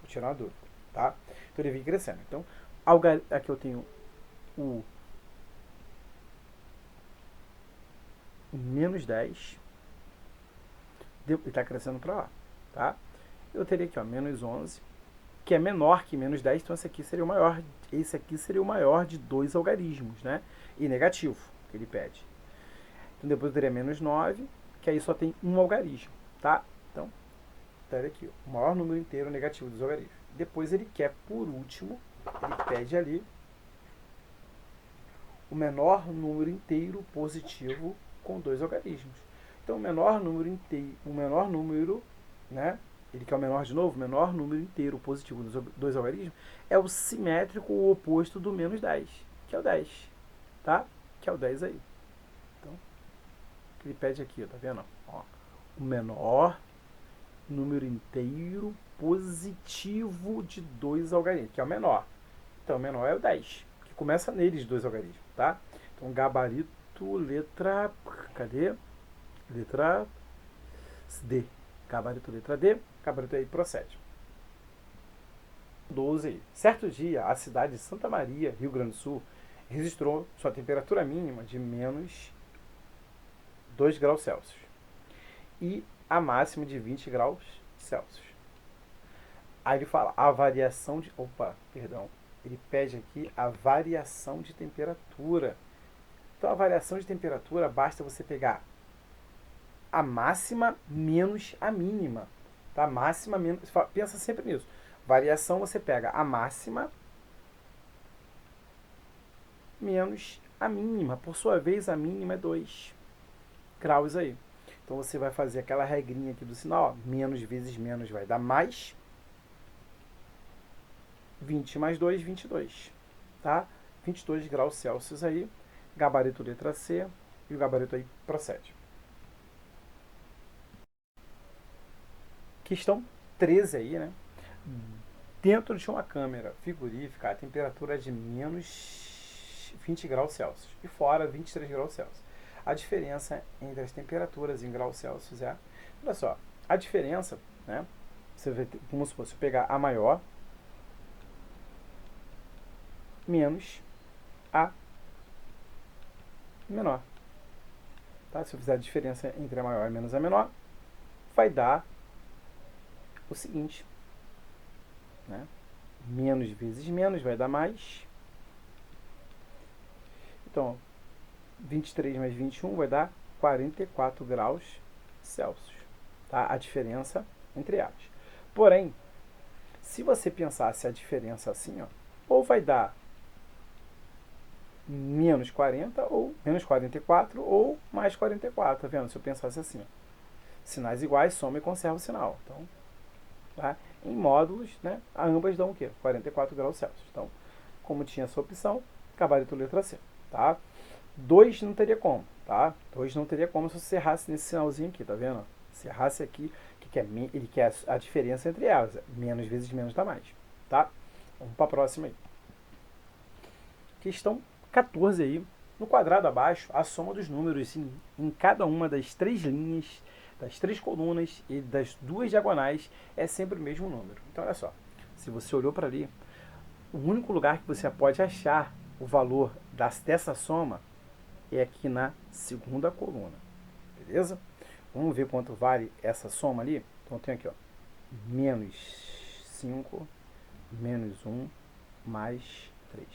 Vou tirar uma dúvida, tá? Então, ele vem crescendo. Então, aqui eu tenho o menos 10. Ele está crescendo para lá, tá? Eu teria aqui, ó, menos 11, que é menor que menos 10. Então, esse aqui seria o maior. Esse aqui seria o maior de dois algarismos, né? E negativo, que ele pede. Então, depois eu teria menos 9, que aí só tem um algarismo, tá? Então, olha aqui, o maior número inteiro negativo dos algarismos. Depois ele quer, por último, ele pede ali o menor número inteiro positivo com dois algarismos. Então, o menor número inteiro, né? Ele quer o menor de novo, o menor número inteiro positivo dos dois algarismos é o simétrico ou oposto do menos 10, que é o 10, tá? Que é o 10 aí. Então, ele pede aqui, tá vendo? Ó, o menor número inteiro positivo de dois algarismos, que é o menor. Então, o menor é o 10, que começa neles dois algarismos, tá? Então, gabarito, letra... Cadê? Letra D. Gabarito, letra D. Gabarito aí, procede. 12 aí. Certo dia, a cidade de Santa Maria, Rio Grande do Sul, registrou sua temperatura mínima de menos 2 graus Celsius e a máxima de 20 graus Celsius. Aí ele fala a variação de... Opa, perdão. Ele pede aqui a variação de temperatura. Então, a variação de temperatura, basta você pegar a máxima menos a mínima. Tá? Máxima menos... Pensa sempre nisso. Variação, você pega a máxima menos a mínima. Por sua vez, a mínima é 2 graus aí. Então, você vai fazer aquela regrinha aqui do sinal. Ó, menos vezes menos vai dar mais. 20 mais 2, 22. Tá? 22 graus Celsius aí. Gabarito letra C. E o gabarito aí procede. Questão 13 aí, né? Dentro de uma câmera frigorífica, a temperatura é de menos 20 graus Celsius. E fora, 23 graus Celsius. A diferença entre as temperaturas em graus Celsius é... Olha só, a diferença, né? Você vai ter, como se fosse pegar a maior menos a menor. Tá? Se eu fizer a diferença entre a maior e menos a menor, vai dar o seguinte, né? Menos vezes menos vai dar mais. Então, 23 mais 21 vai dar 44 graus Celsius. Tá? A diferença entre elas. Porém, se você pensasse a diferença assim, ó, ou vai dar menos 40, ou menos 44, ou mais 44, tá vendo? Se eu pensasse assim, ó. Sinais iguais, soma e conserva o sinal. Então, tá? Em módulos, né, ambas dão o quê? 44 graus Celsius. Então, como tinha essa opção, gabarito letra C, tá? 2 não teria como, tá? 2 não teria como se você errasse nesse sinalzinho aqui, tá vendo? Se errasse aqui, ele quer a diferença entre elas. Menos vezes menos dá mais, tá? Vamos para a próxima aí. Questão 14 aí. No quadrado abaixo, a soma dos números em cada uma das três linhas, das três colunas e das duas diagonais é sempre o mesmo número. Então, olha só. Se você olhou para ali, o único lugar que você pode achar o valor dessa soma é aqui na segunda coluna. Beleza? Vamos ver quanto vale essa soma ali? Então, eu tenho aqui, ó, menos 5, menos 1, mais 3.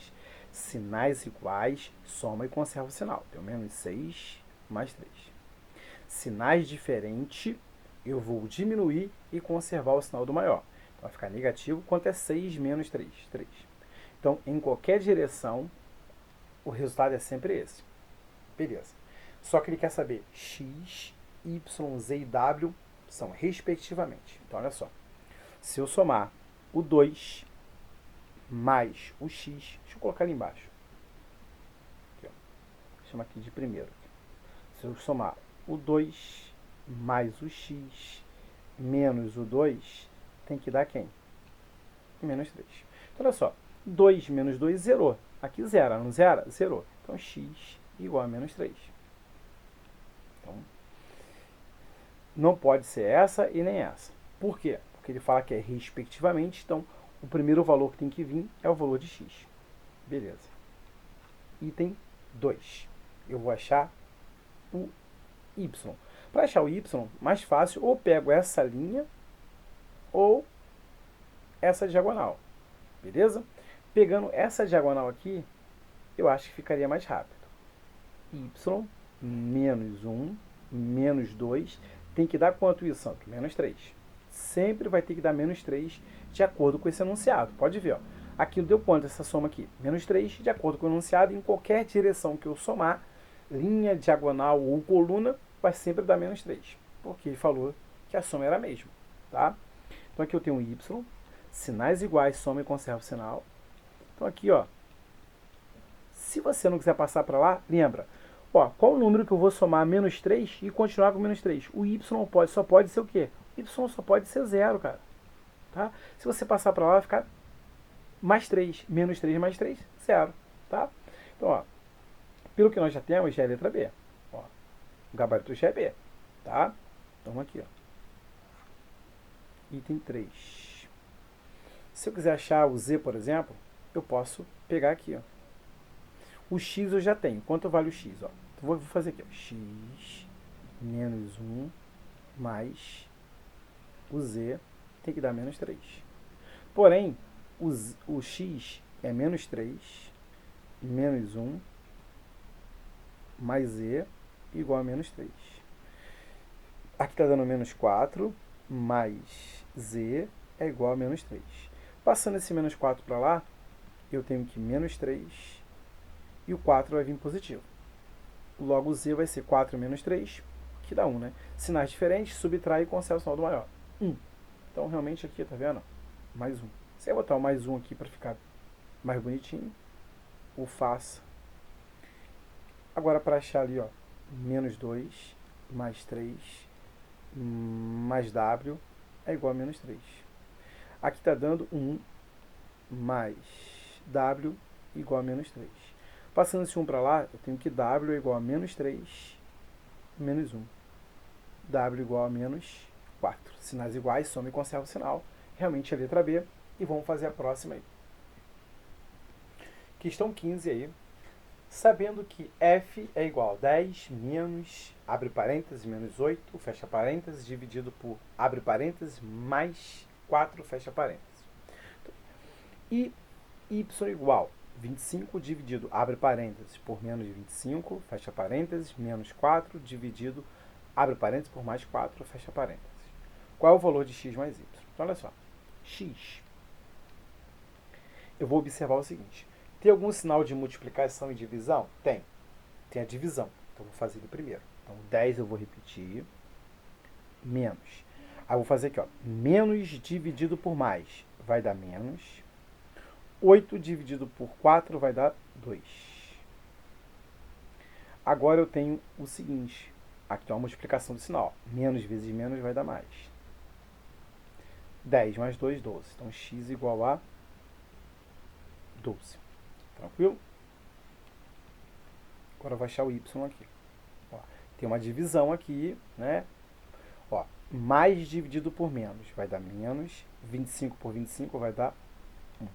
Sinais iguais, soma e conserva o sinal. Então, menos 6, mais 3. Sinais diferentes, eu vou diminuir e conservar o sinal do maior. Então, vai ficar negativo. Quanto é 6 menos 3? 3. Então, em qualquer direção, o resultado é sempre esse. Beleza. Só que ele quer saber x Y, Z e W são respectivamente. Então, olha só. Se eu somar o 2 mais o x, deixa eu colocar ali embaixo. Aqui, ó. Vou chamar aqui de primeiro. Se eu somar o 2 mais o x menos o 2, tem que dar quem? Menos 3. Então, olha só. 2 menos 2 zerou. Aqui zera, não zera? Zerou. Então, x igual a menos 3. Então, não pode ser essa e nem essa. Por quê? Porque ele fala que é respectivamente, então o primeiro valor que tem que vir é o valor de x. Beleza. Item 2. Eu vou achar o y. Para achar o y, mais fácil, ou pego essa linha ou essa diagonal. Beleza? Pegando essa diagonal aqui, eu acho que ficaria mais rápido. Y menos 1 menos 2 tem que dar quanto isso, Santo? Menos 3. Sempre vai ter que dar menos 3 de acordo com esse enunciado. Pode ver, ó. Aqui deu quanto essa soma aqui? Menos 3 de acordo com o enunciado. Em qualquer direção que eu somar, linha, diagonal ou coluna, vai sempre dar menos 3. Porque ele falou que a soma era a mesma. Tá? Então aqui eu tenho y, sinais iguais, soma e conserva o sinal. Então aqui, ó, se você não quiser passar para lá, lembra, ó, qual o número que eu vou somar menos 3 e continuar com menos 3? O y só pode ser o quê? O y só pode ser 0, cara. Tá? Se você passar para lá, vai ficar mais 3. Menos 3 mais 3, 0. Tá? Então, ó, pelo que nós já temos, já é a letra B. Ó, o gabarito já é B. Tá? Então, aqui, ó. Item 3. Se eu quiser achar o Z, por exemplo, eu posso pegar aqui, ó. O x eu já tenho. Quanto vale o x? Ó? Então, vou fazer aqui, ó. X menos 1 mais o z tem que dar menos 3. Porém, o x é menos 3 menos 1 mais z igual a menos 3. Aqui está dando menos 4 mais z é igual a menos 3. Passando esse menos 4 para lá, eu tenho que menos 3 e o 4 vai vir positivo. Logo, o z vai ser 4 menos 3, que dá 1, né? Sinais diferentes, subtrai e conserva o sinal do maior. 1. Então, realmente, aqui, tá vendo? Mais 1. Se eu botar o mais 1 aqui para ficar mais bonitinho, o faça. Agora, para achar ali, ó, menos 2 mais 3 mais w é igual a menos 3. Aqui está dando 1 mais w igual a menos 3. Passando esse 1 para lá, eu tenho que w é igual a menos 3 menos 1. W igual a menos 4. Sinais iguais, soma e conserva o sinal. Realmente é a letra B. E vamos fazer a próxima aí. Questão 15 aí. Sabendo que f é igual a 10 menos, abre parênteses, menos 8, fecha parênteses, dividido por, abre parênteses, mais 4, fecha parênteses. E y igual 25 dividido, abre parênteses, por menos 25, fecha parênteses, menos 4 dividido, abre parênteses, por mais 4, fecha parênteses. Qual é o valor de x mais y? Então, olha só. X. Eu vou observar o seguinte. Tem algum sinal de multiplicação e divisão? Tem. Tem a divisão. Então, vou fazer ele primeiro. Então, 10 eu vou repetir. Menos. Aí, eu vou fazer aqui, ó. Menos dividido por mais vai dar menos. 8 dividido por 4 vai dar 2. Agora, eu tenho o seguinte. Aqui tem uma multiplicação do sinal. Menos vezes menos vai dar mais. 10 mais 2, 12. Então, x igual a 12. Tranquilo? Agora eu vou achar o y aqui. Ó, tem uma divisão aqui, né? Ó, mais dividido por menos vai dar menos. 25 por 25 vai dar 1.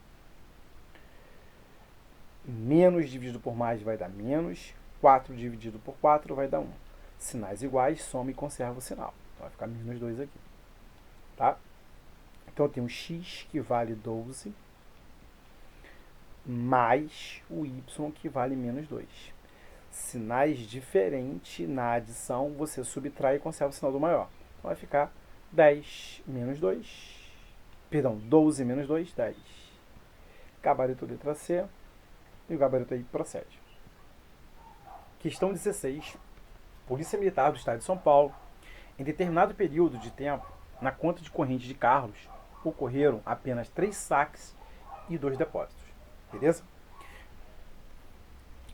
Menos dividido por mais vai dar menos. 4 dividido por 4 vai dar 1. Sinais iguais, soma e conserva o sinal. Então vai ficar menos 2 aqui. Tá? Então eu tenho x que vale 12 mais o y que vale menos 2. Sinais diferentes na adição, você subtrai e conserva o sinal do maior. Então vai ficar 10 menos 2, perdão, 12 menos 2, 10. Gabarito letra C, e o gabarito aí procede. Questão 16. Polícia Militar do Estado de São Paulo Em determinado período de tempo, na conta de corrente de Carlos, ocorreram apenas 3 saques e 2 depósitos. Beleza?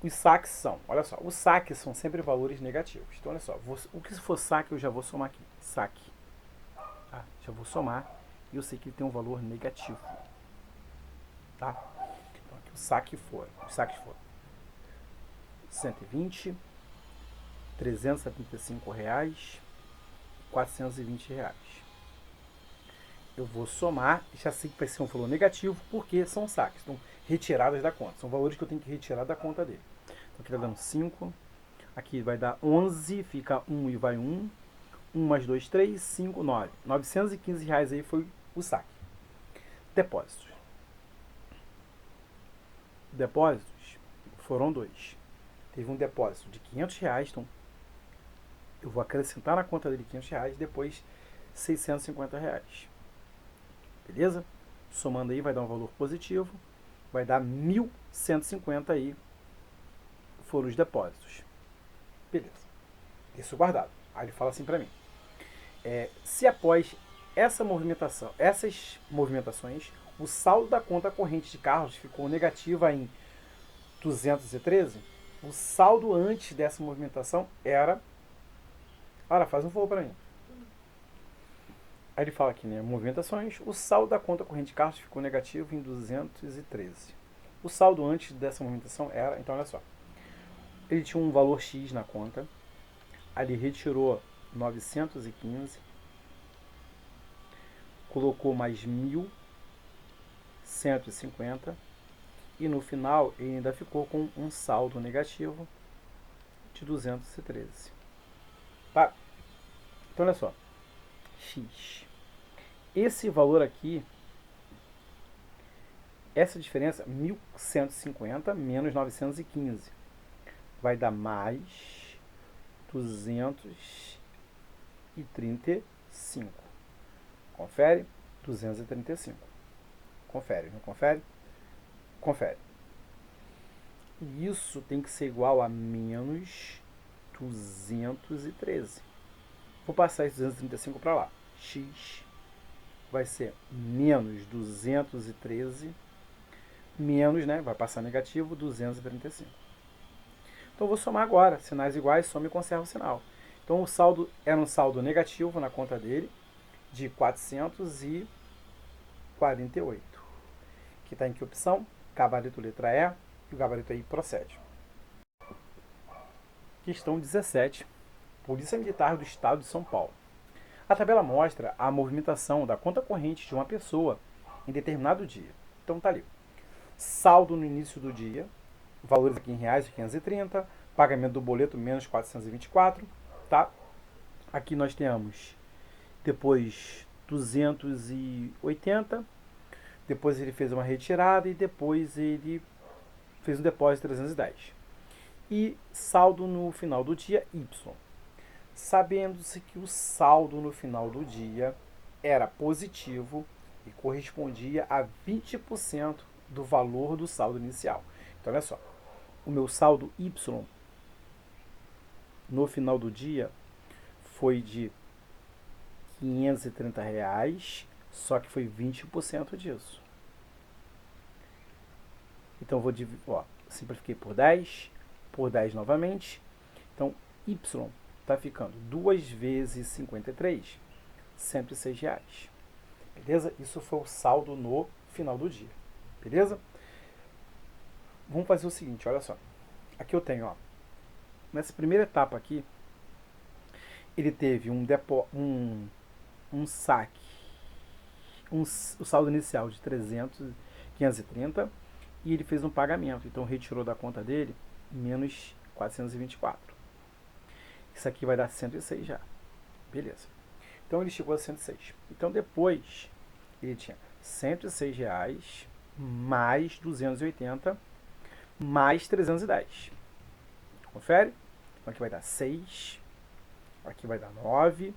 Os saques são, olha só, os saques são sempre valores negativos. Então, olha só, o que se for saque eu já vou somar aqui. Saque. Tá? Já vou somar e eu sei que ele tem um valor negativo. Tá? Então, aqui os saques foram 120, R$ 375, R$ 420. Eu vou somar, já sei que vai ser um valor negativo, porque são saques, então retiradas da conta. São valores que eu tenho que retirar da conta dele. Então aqui está dando 5, aqui vai dar 11, fica 1 e vai 1. 1 mais 2, 3, 5, 9. R$ 915 aí foi o saque. Depósitos. Depósitos foram 2. Teve um depósito de R$ 500, então eu vou acrescentar na conta dele R$ 500, depois R$ 650. Beleza? Somando aí vai dar um valor positivo, vai dar 1.150 aí, foram os depósitos. Beleza. Isso guardado. Aí ele fala assim para mim. Se após essas movimentações, o saldo da conta corrente de Carlos ficou negativa em 213, o saldo antes dessa movimentação era... Olha, faz um favor para mim. Aí ele fala aqui, né? Movimentações, o saldo da conta corrente de Carlos ficou negativo em 213. O saldo antes dessa movimentação era... Então, olha só. Ele tinha um valor X na conta. Ali retirou 915. Colocou mais 1.150. E no final ele ainda ficou com um saldo negativo de 213. Tá? Então, olha só. X. Esse valor aqui, essa diferença, 1.150 menos 915, vai dar mais 235. Confere? 235. Confere, não confere? Confere. E isso tem que ser igual a menos 213. Vou passar esse 235 para lá. X vai ser menos 213, menos, né? Vai passar negativo, 235. Então, eu vou somar agora. Sinais iguais, soma e conserva o sinal. Então, o saldo era um saldo negativo na conta dele, de 448. Que está em que opção? Gabarito letra E, e o gabarito aí procede. Questão 17. Polícia Militar do Estado de São Paulo. A tabela mostra a movimentação da conta corrente de uma pessoa em determinado dia. Então tá ali. Saldo no início do dia, valores aqui em reais, 530, pagamento do boleto menos 424, tá? Aqui nós temos depois 280, depois ele fez uma retirada e depois ele fez um depósito de 310. E saldo no final do dia, Y. Sabendo-se que o saldo no final do dia era positivo e correspondia a 20% do valor do saldo inicial. Então, olha só, o meu saldo Y no final do dia foi de R$ 530, só que foi 20% disso. Então, vou dividir, simplifiquei por 10 novamente. Então, Y está ficando 2 vezes 53, R$ 106. Beleza? Isso foi o saldo no final do dia. Beleza? Vamos fazer o seguinte, olha só. Aqui eu tenho, nessa primeira etapa aqui, ele teve um saque, o saldo inicial de 530, e ele fez um pagamento. Então, retirou da conta dele menos 424. Isso aqui vai dar 106 já. Beleza. Então, ele chegou a 106. Então, depois, ele tinha R$ 106 mais 280 mais 310. Confere? Então, aqui vai dar 6, aqui vai dar 9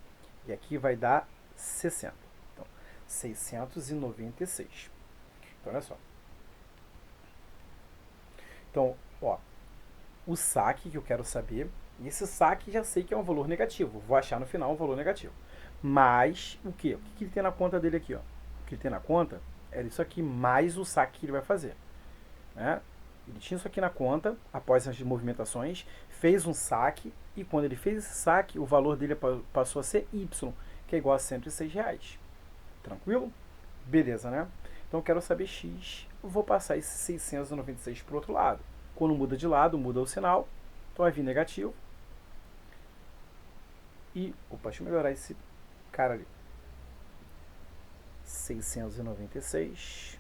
e aqui vai dar 60. Então, 696. Então, olha só. Então, o saque que eu quero saber, E esse saque já sei que é um valor negativo. Vou achar no final um valor negativo. Mas o quê? O que ele tem na conta dele aqui? Ó? O que ele tem na conta é isso aqui mais o saque que ele vai fazer. Né? Ele tinha isso aqui na conta, após as movimentações, fez um saque, e quando ele fez esse saque, o valor dele passou a ser Y, que é igual a R$ 106. Tranquilo? Beleza, né? Então eu quero saber X, eu vou passar esse 696 para o outro lado. Quando muda de lado, muda o sinal, então vai vir negativo. E, opa, deixa eu melhorar esse cara ali. 696.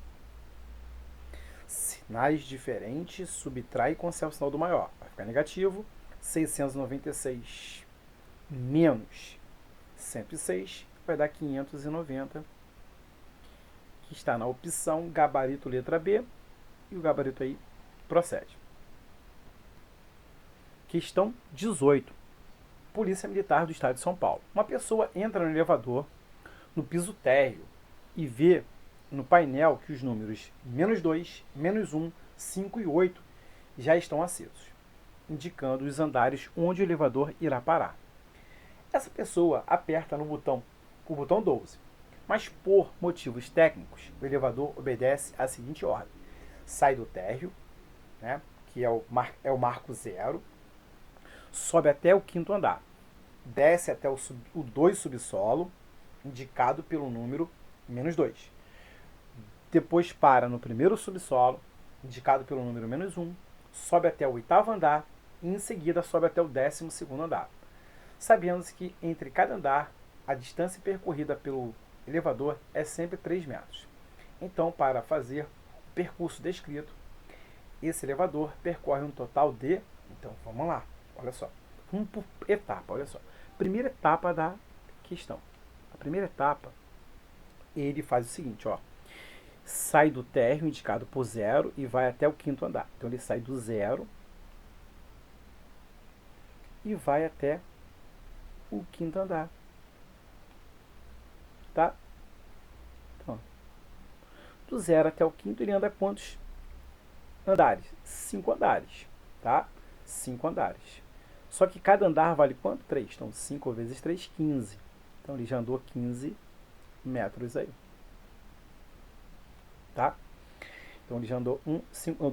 Sinais diferentes, subtrai e conserva o sinal do maior. Vai ficar negativo. 696 menos 106 vai dar 590, que está na opção gabarito letra B, e o gabarito aí procede. Questão 18. Polícia Militar do Estado de São Paulo. Uma pessoa entra no elevador, no piso térreo, e vê no painel que os números -2, -1, 5 e 8 já estão acesos, indicando os andares onde o elevador irá parar. Essa pessoa aperta no botão, o botão 12, mas por motivos técnicos, o elevador obedece à seguinte ordem: sai do térreo, né, que é o marco 0, sobe até o 5º andar, desce até o 2 subsolo, indicado pelo número -2. Depois para no primeiro subsolo, indicado pelo número -1, sobe até o 8º andar e em seguida sobe até o 12º andar. Sabendo-se que entre cada andar, a distância percorrida pelo elevador é sempre 3 metros. Então, para fazer o percurso descrito, esse elevador percorre um total de... Então, vamos lá, olha só. Vamos por etapa, olha só. Primeira etapa da questão. A primeira etapa, ele faz o seguinte, ó. Sai do térreo, indicado por 0, e vai até o 5º andar. Então, ele sai do 0 e vai até o 5º andar. Tá? Então, do 0 até o 5º, ele anda quantos andares? 5 andares. Tá? 5 andares. Só que cada andar vale quanto? 3. Então, 5 vezes 3, 15. Então, ele já andou 15 metros aí. Tá? Então, ele já andou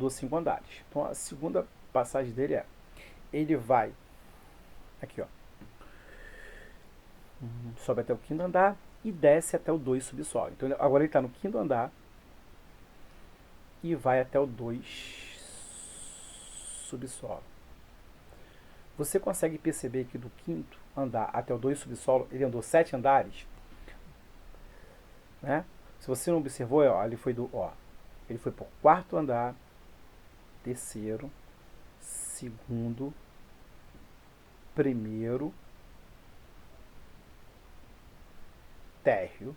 5 andares. Então, a segunda passagem dele é... Ele vai... Aqui, ó. Sobe até o 5º andar e desce até o 2 subsolo. Então, agora ele está no 5º andar e vai até o 2 subsolo. Você consegue perceber que do 5º andar até o 2 subsolo, ele andou 7 andares? Né? Se você não observou, ó, ele foi para o 4º andar, 3º, 2º, 1º, térreo,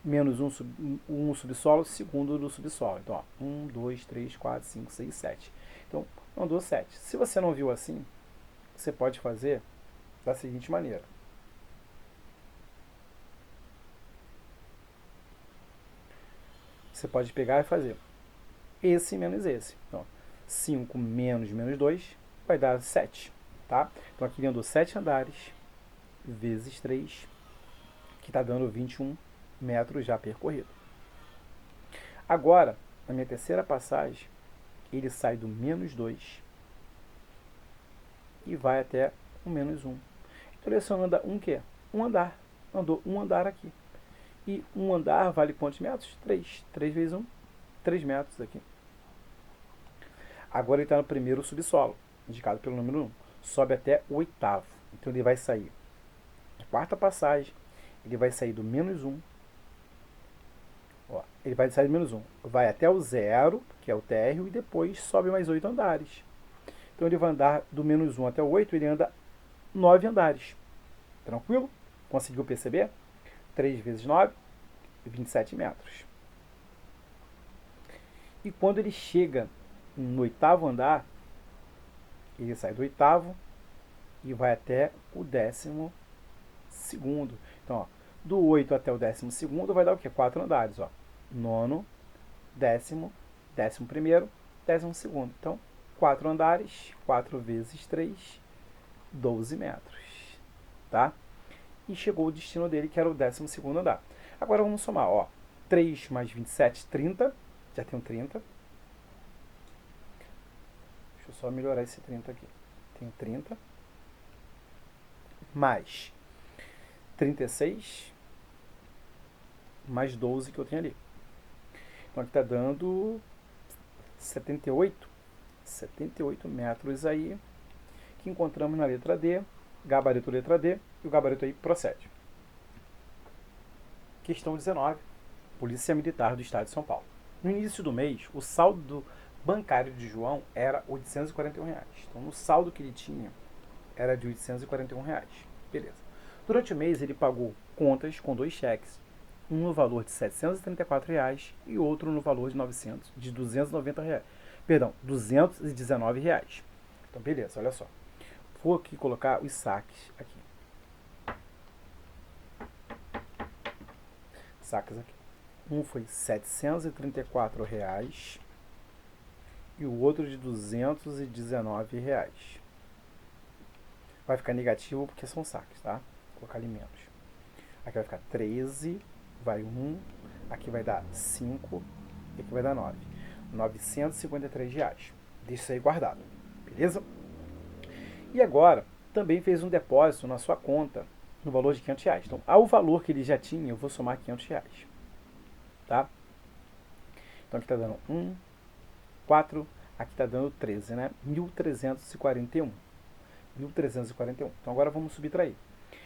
menos um subsolo, segundo do subsolo. Então, ó, 1, 2, 3, 4, 5, 6, 7. Então, andou 7. Se você não viu assim, você pode fazer da seguinte maneira. Você pode pegar e fazer esse menos esse. Então, 5 menos -2 vai dar 7. Tá? Então, aqui ele andou 7 andares vezes 3, que está dando 21 metros já percorrido. Agora, na minha terceira passagem, ele sai do -2 e vai até o -1. Então, ele só anda um quê? Um andar. Andou um andar aqui. E um andar vale quantos metros? 3. 3 vezes 1, 3 metros aqui. Agora ele está no primeiro subsolo, indicado pelo número 1. Sobe até o 8º. Então ele vai sair na quarta passagem, ele vai sair do -1. Ó, ele vai sair do -1. Vai até o 0, que é o térreo, e depois sobe mais 8 andares. Então ele vai andar do -1 até o 8, ele anda 9 andares. Tranquilo? Conseguiu perceber? 3 vezes 9, 27 metros. E quando ele chega no 8º andar, ele sai do 8º e vai até o 12º. Então, ó, do 8 até o 12º vai dar o quê? 4 andares. Ó. Nono, 10º, 11º, décimo segundo. Então, 4 andares, 4 vezes 3, 12 metros. Tá? E chegou o destino dele, que era o 12º andar. Agora vamos somar, ó. 3 mais 27, 30. Já tenho 30. Deixa eu só melhorar esse 30 aqui. Tenho 30. Mais 36. Mais 12 que eu tenho ali. Então aqui está dando 78. 78 metros aí, que encontramos na letra D, gabarito letra D, e o gabarito aí procede. Questão 19. Polícia Militar do Estado de São Paulo. No início do mês, o saldo bancário de João era R$ 841. Então, no saldo que ele tinha, era de R$ 841. Beleza. Durante o mês, ele pagou contas com 2 cheques, um no valor de R$ 734 e outro no valor de R$ 290. Perdão, R$ 219. Então, beleza, olha só. Vou aqui colocar os saques aqui. Saques aqui. Um foi R$ 734 e o outro de R$ 219. Vai ficar negativo porque são saques, tá? Vou colocar ali menos. Aqui vai ficar 13, vai 1, aqui vai dar 5 e aqui vai dar 9. R$ 953. Deixa isso aí guardado, beleza? E agora, também fez um depósito na sua conta no valor de R$ 500. Então, ao valor que ele já tinha, eu vou somar R$ 500. Tá? Então, aqui está dando 1, 4, aqui está dando 13, né? 1.341. 1.341. Então, agora vamos subtrair.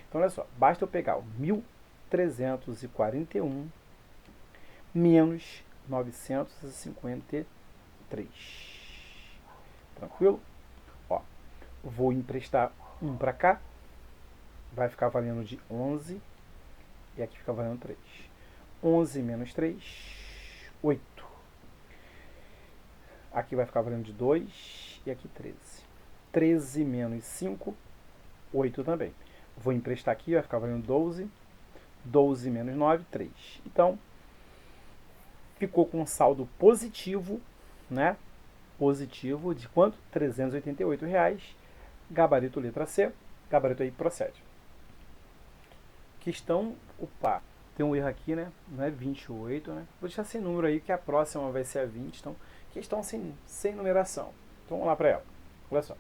Então, olha só, basta eu pegar o 1.341 menos 953. Tranquilo? Ó, vou emprestar 1 para cá, vai ficar valendo de 11, e aqui fica valendo 3. 11 menos 3, 8. Aqui vai ficar valendo de 2, e aqui 13. 13 menos 5, 8 também. Vou emprestar aqui, vai ficar valendo 12. 12 menos 9, 3. Então, ficou com um saldo positivo, né? Positivo de quanto? R$ 388. Gabarito letra C. Gabarito aí procede. Questão, opa, tem um erro aqui, né? Não é 28, né? Vou deixar sem número aí, que a próxima vai ser a 20. Então, questão sem numeração. Então, vamos lá para ela. Olha só.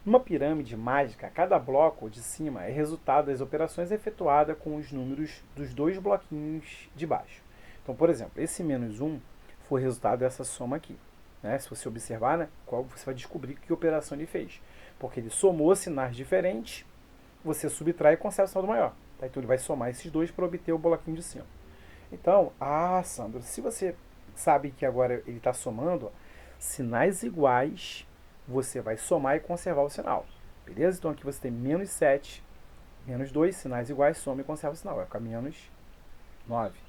Numa pirâmide mágica, cada bloco de cima é resultado das operações efetuadas com os números dos 2 bloquinhos de baixo. Então, por exemplo, esse menos 1 foi resultado dessa soma aqui. Né? Se você observar, né, qual você vai descobrir que operação ele fez. Porque ele somou sinais diferentes, você subtrai e conserva o saldo maior. Tá? Então, ele vai somar esses dois para obter o bloquinho de cima. Então, Sandro, se você sabe que agora ele está somando, ó, sinais iguais, você vai somar e conservar o sinal. Beleza? Então, aqui você tem menos 7, menos 2, sinais iguais, soma e conserva o sinal. Vai ficar menos 9.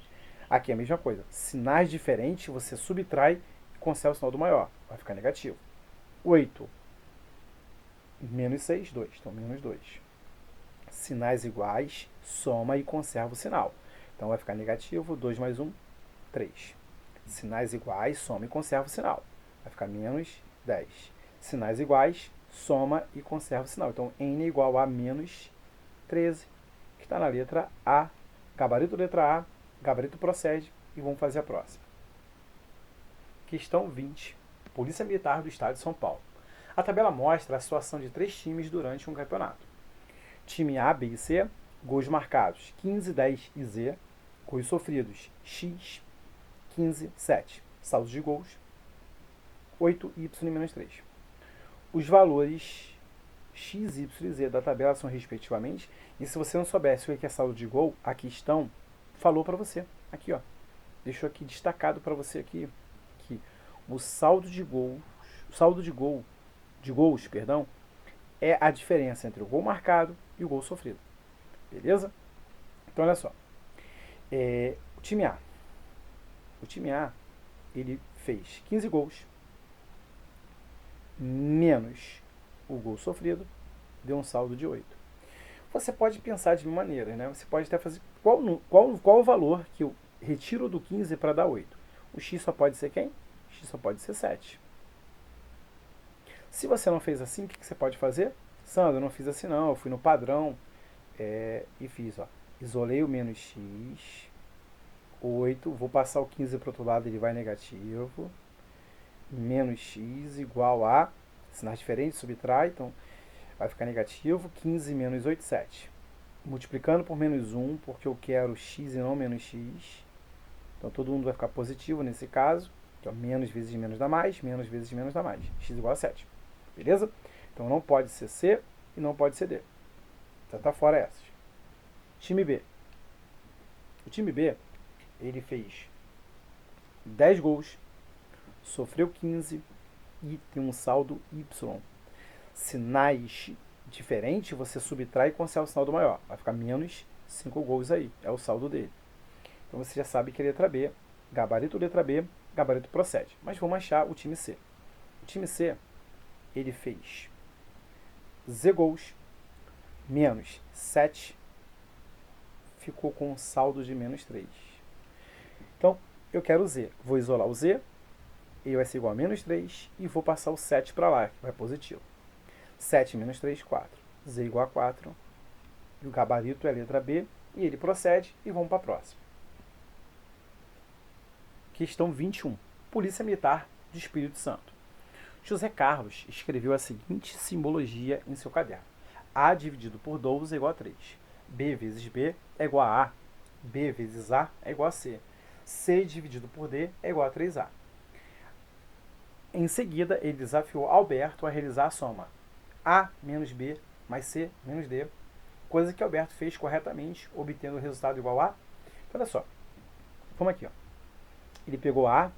Aqui é a mesma coisa. Sinais diferentes, você subtrai e conserva o sinal do maior. Vai ficar negativo. 8. Menos 6, 2. Então, menos 2. Sinais iguais, soma e conserva o sinal. Então, vai ficar negativo. 2 mais 1, 3. Sinais iguais, soma e conserva o sinal. Vai ficar menos 10. Sinais iguais, soma e conserva o sinal. Então, n é igual a menos 13, que está na letra A. Gabarito letra A. Gabarito procede e vamos fazer a próxima. Questão 20. Polícia Militar do Estado de São Paulo. A tabela mostra a situação de 3 times durante um campeonato. Time A, B e C, gols marcados 15, 10 e Z, gols sofridos X, 15, 7. Saldo de gols 8, Y e menos 3. Os valores X, Y e Z da tabela são respectivamente, e se você não soubesse o que é saldo de gol, a questão falou para você. Aqui, ó. Deixou aqui destacado para você aqui que o saldo de gols, é a diferença entre o gol marcado e o gol sofrido. Beleza? Então, olha só. O time A. O time A, ele fez 15 gols, menos o gol sofrido, deu um saldo de 8. Você pode pensar de maneira, né? Você pode até fazer qual o valor que eu retiro do 15 para dar 8. O X só pode ser quem? O X só pode ser 7. Se você não fez assim, o que você pode fazer? Sandra, eu não fiz assim não, eu fui no padrão e fiz, ó. Isolei o menos x, 8, vou passar o 15 para o outro lado, ele vai negativo. Menos x igual a, sinais diferentes, subtrai, então vai ficar negativo, 15 menos 8, 7. Multiplicando por menos 1, porque eu quero x e não menos x. Então todo mundo vai ficar positivo nesse caso. Então menos vezes menos dá mais, menos vezes menos dá mais. X igual a 7. Beleza? Então não pode ser C e não pode ser D. Já tá fora essas. Time B. O time B, ele fez 10 gols, sofreu 15 e tem um saldo Y. Sinais diferentes, você subtrai e conserva o saldo maior. Vai ficar menos 5 gols aí. É o saldo dele. Então você já sabe que é letra B, gabarito letra B, gabarito procede. Mas vamos achar o time C. O time C, ele fez Z gols, menos 7, ficou com um saldo de menos 3. Então, eu quero o Z. Vou isolar o Z, ele vai ser igual a menos 3, e vou passar o 7 para lá, que vai positivo. 7 menos 3, 4. Z igual a 4. E o gabarito é a letra B, e ele procede, e vamos para a próxima. Questão 21. Polícia Militar do Espírito Santo. José Carlos escreveu a seguinte simbologia em seu caderno. A dividido por 12 é igual a 3. B vezes B é igual a A. B vezes A é igual a C. C dividido por D é igual a 3A. Em seguida, ele desafiou Alberto a realizar a soma A menos B mais C menos D, coisa que Alberto fez corretamente, obtendo o resultado igual a. Então, olha só. Vamos aqui, ó. Ele pegou A,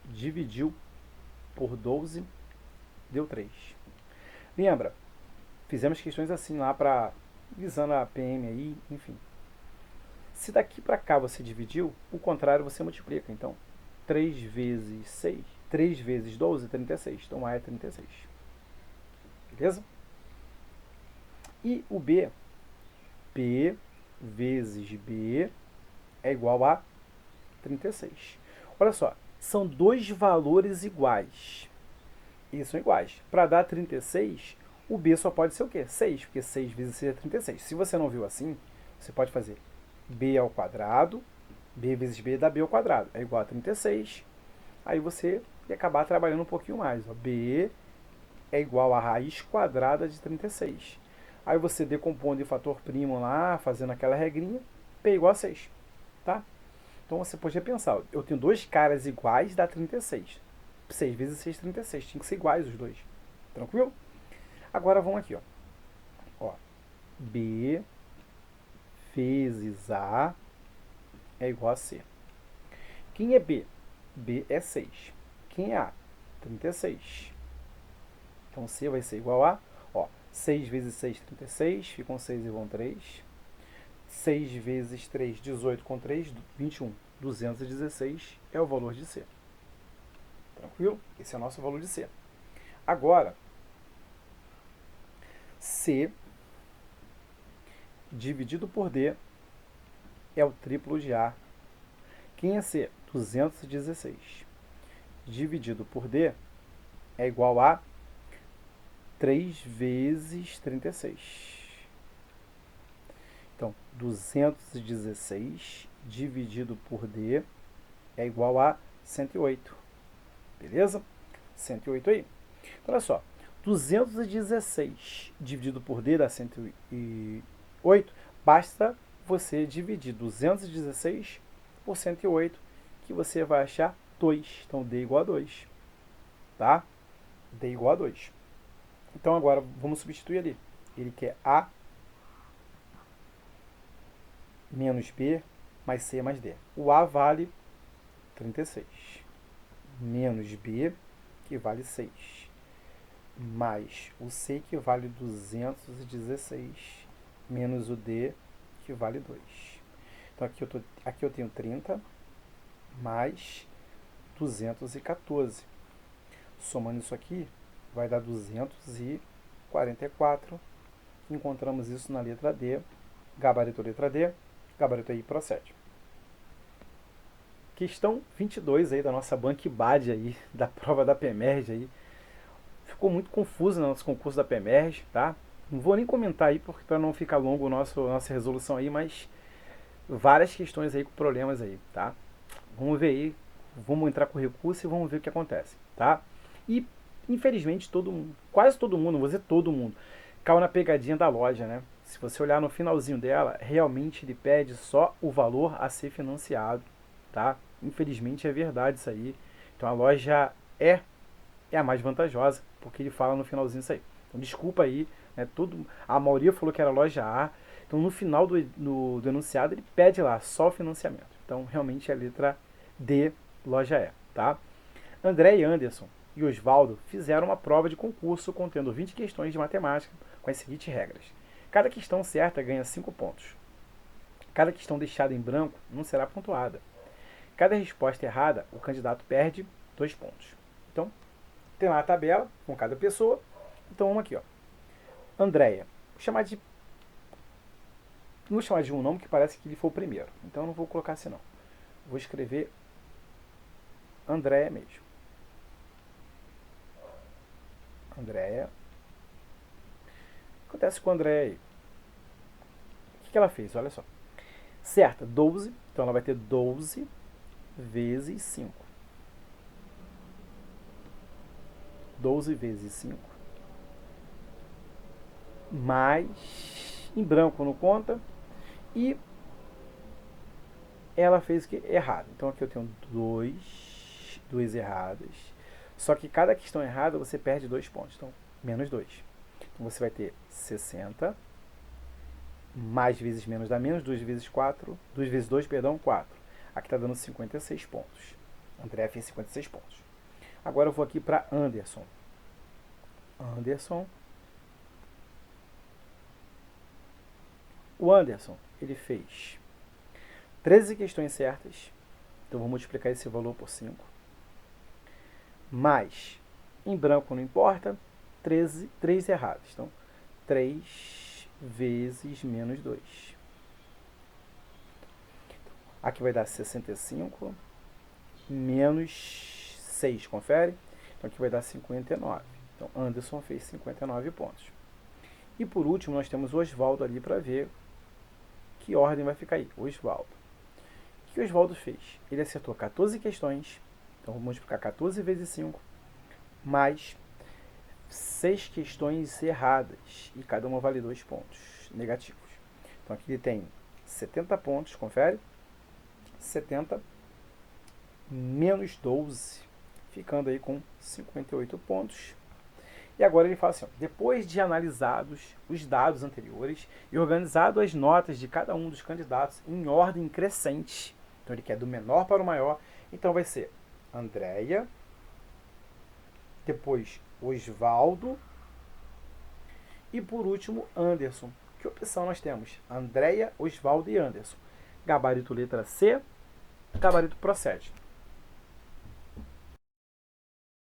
dividiu por 12, deu 3. Lembra? Fizemos questões assim lá para visando a PM aí, enfim. Se daqui para cá você dividiu, o contrário você multiplica. Então, 3 vezes 6, 3 vezes 12, 36. Então, A é 36. Beleza? E o B, P vezes B é igual a 36. Olha só, são dois valores iguais. Eles são iguais. Para dar 36, o B só pode ser o quê? 6, porque 6 vezes 6 é 36. Se você não viu assim, você pode fazer B ao quadrado, B vezes B dá B ao quadrado, é igual a 36. Aí você ia acabar trabalhando um pouquinho mais. Ó. B é igual a raiz quadrada de 36. Aí você decompondo o fator primo lá, fazendo aquela regrinha, P igual a 6. Tá? Então você podia pensar, eu tenho dois caras iguais, dá 36. 6 vezes 6, 36. Tinha que ser iguais os dois. Tranquilo? Agora vamos aqui, ó. B vezes A é igual a C. Quem é B? B é 6. Quem é A? 36. Então C vai ser igual a, 6 vezes 6, 36. Ficam 6 e vão 3. 6 vezes 3, 18 com 3, 21. 216 é o valor de C. Tranquilo? Esse é o nosso valor de C. Agora, C dividido por D é o triplo de A. Quem é C? 216. Dividido por D é igual a 3 vezes 36. Então, 216 dividido por D é igual a 108. Beleza? 108 aí. Então, olha só. 216 dividido por D dá 108. Basta você dividir 216 por 108, que você vai achar 2. Então, D igual a 2. Tá? D igual a 2. Então, agora, vamos substituir ali. Ele quer A menos B mais C mais D. O A vale 36. Menos B, que vale 6. Mais o C, que vale 216. Menos o D, que vale 2. Então, aqui eu tenho 30 mais 214. Somando isso aqui, vai dar 244. Encontramos isso na letra D. Gabarito letra D. Gabarito aí procede. Questão 22 aí da nossa Banquibade aí, da prova da PEMERG aí. ficou muito confuso no nosso concurso da PEMERG, tá? Não vou nem comentar aí porque para não ficar longo nossa resolução aí, mas várias questões aí com problemas aí, tá? Vamos ver aí, vamos entrar com recurso e vamos ver o que acontece, tá? E infelizmente quase todo mundo, vou dizer todo mundo, caiu na pegadinha da loja, né? Se você olhar no finalzinho dela, realmente ele pede só o valor a ser financiado, tá? Infelizmente é verdade isso aí. Então a loja é a mais vantajosa, porque ele fala no finalzinho isso aí. Então desculpa aí, né? A maioria falou que era loja A. Então no final do enunciado ele pede lá só o financiamento. Então realmente é a letra D, loja E, tá? André e Anderson e Osvaldo fizeram uma prova de concurso contendo 20 questões de matemática com as seguintes regras. Cada questão certa ganha 5 pontos. Cada questão deixada em branco não será pontuada. Cada resposta errada, o candidato perde 2 pontos. Então, tem lá a tabela com cada pessoa. Então, vamos aqui, ó. Andréia. Vou chamar de um nome que parece que ele foi o primeiro. Então, eu não vou colocar assim, não. Vou escrever Andréia mesmo. Andréia. O que acontece com a Andréia aí? O que ela fez? Olha só. Certa, 12. Então, ela vai ter 12 vezes 5. 12 vezes 5. Mais, em branco não conta. E ela fez o que? Errado. Então aqui eu tenho duas erradas. Só que cada questão errada você perde 2 pontos. Então, menos 2. Então você vai ter 60. Mais vezes menos dá menos. 2 vezes 4. 2 vezes 2, perdão, 4. Aqui está dando 56 pontos. André fez 56 pontos. Agora eu vou aqui para Anderson. O Anderson, ele fez 13 questões certas. Então vou multiplicar esse valor por 5. Mais, em branco não importa, 3 erradas. Então, 3 vezes menos 2. Aqui vai dar 65 menos 6, confere? Então aqui vai dar 59. Então Anderson fez 59 pontos. E por último nós temos o Osvaldo ali para ver que ordem vai ficar aí. Osvaldo. O que o Osvaldo fez? Ele acertou 14 questões. Então vou multiplicar 14 vezes 5 mais 6 questões erradas. E cada uma vale 2 pontos negativos. Então aqui ele tem 70 pontos, confere? 70 menos 12, ficando aí com 58 pontos. E agora ele fala assim, ó, depois de analisados os dados anteriores e organizado as notas de cada um dos candidatos em ordem crescente, então ele quer do menor para o maior, então vai ser Andréia, depois Osvaldo e por último Anderson. Que opção nós temos? Andréia, Osvaldo e Anderson. Gabarito letra C, gabarito procede.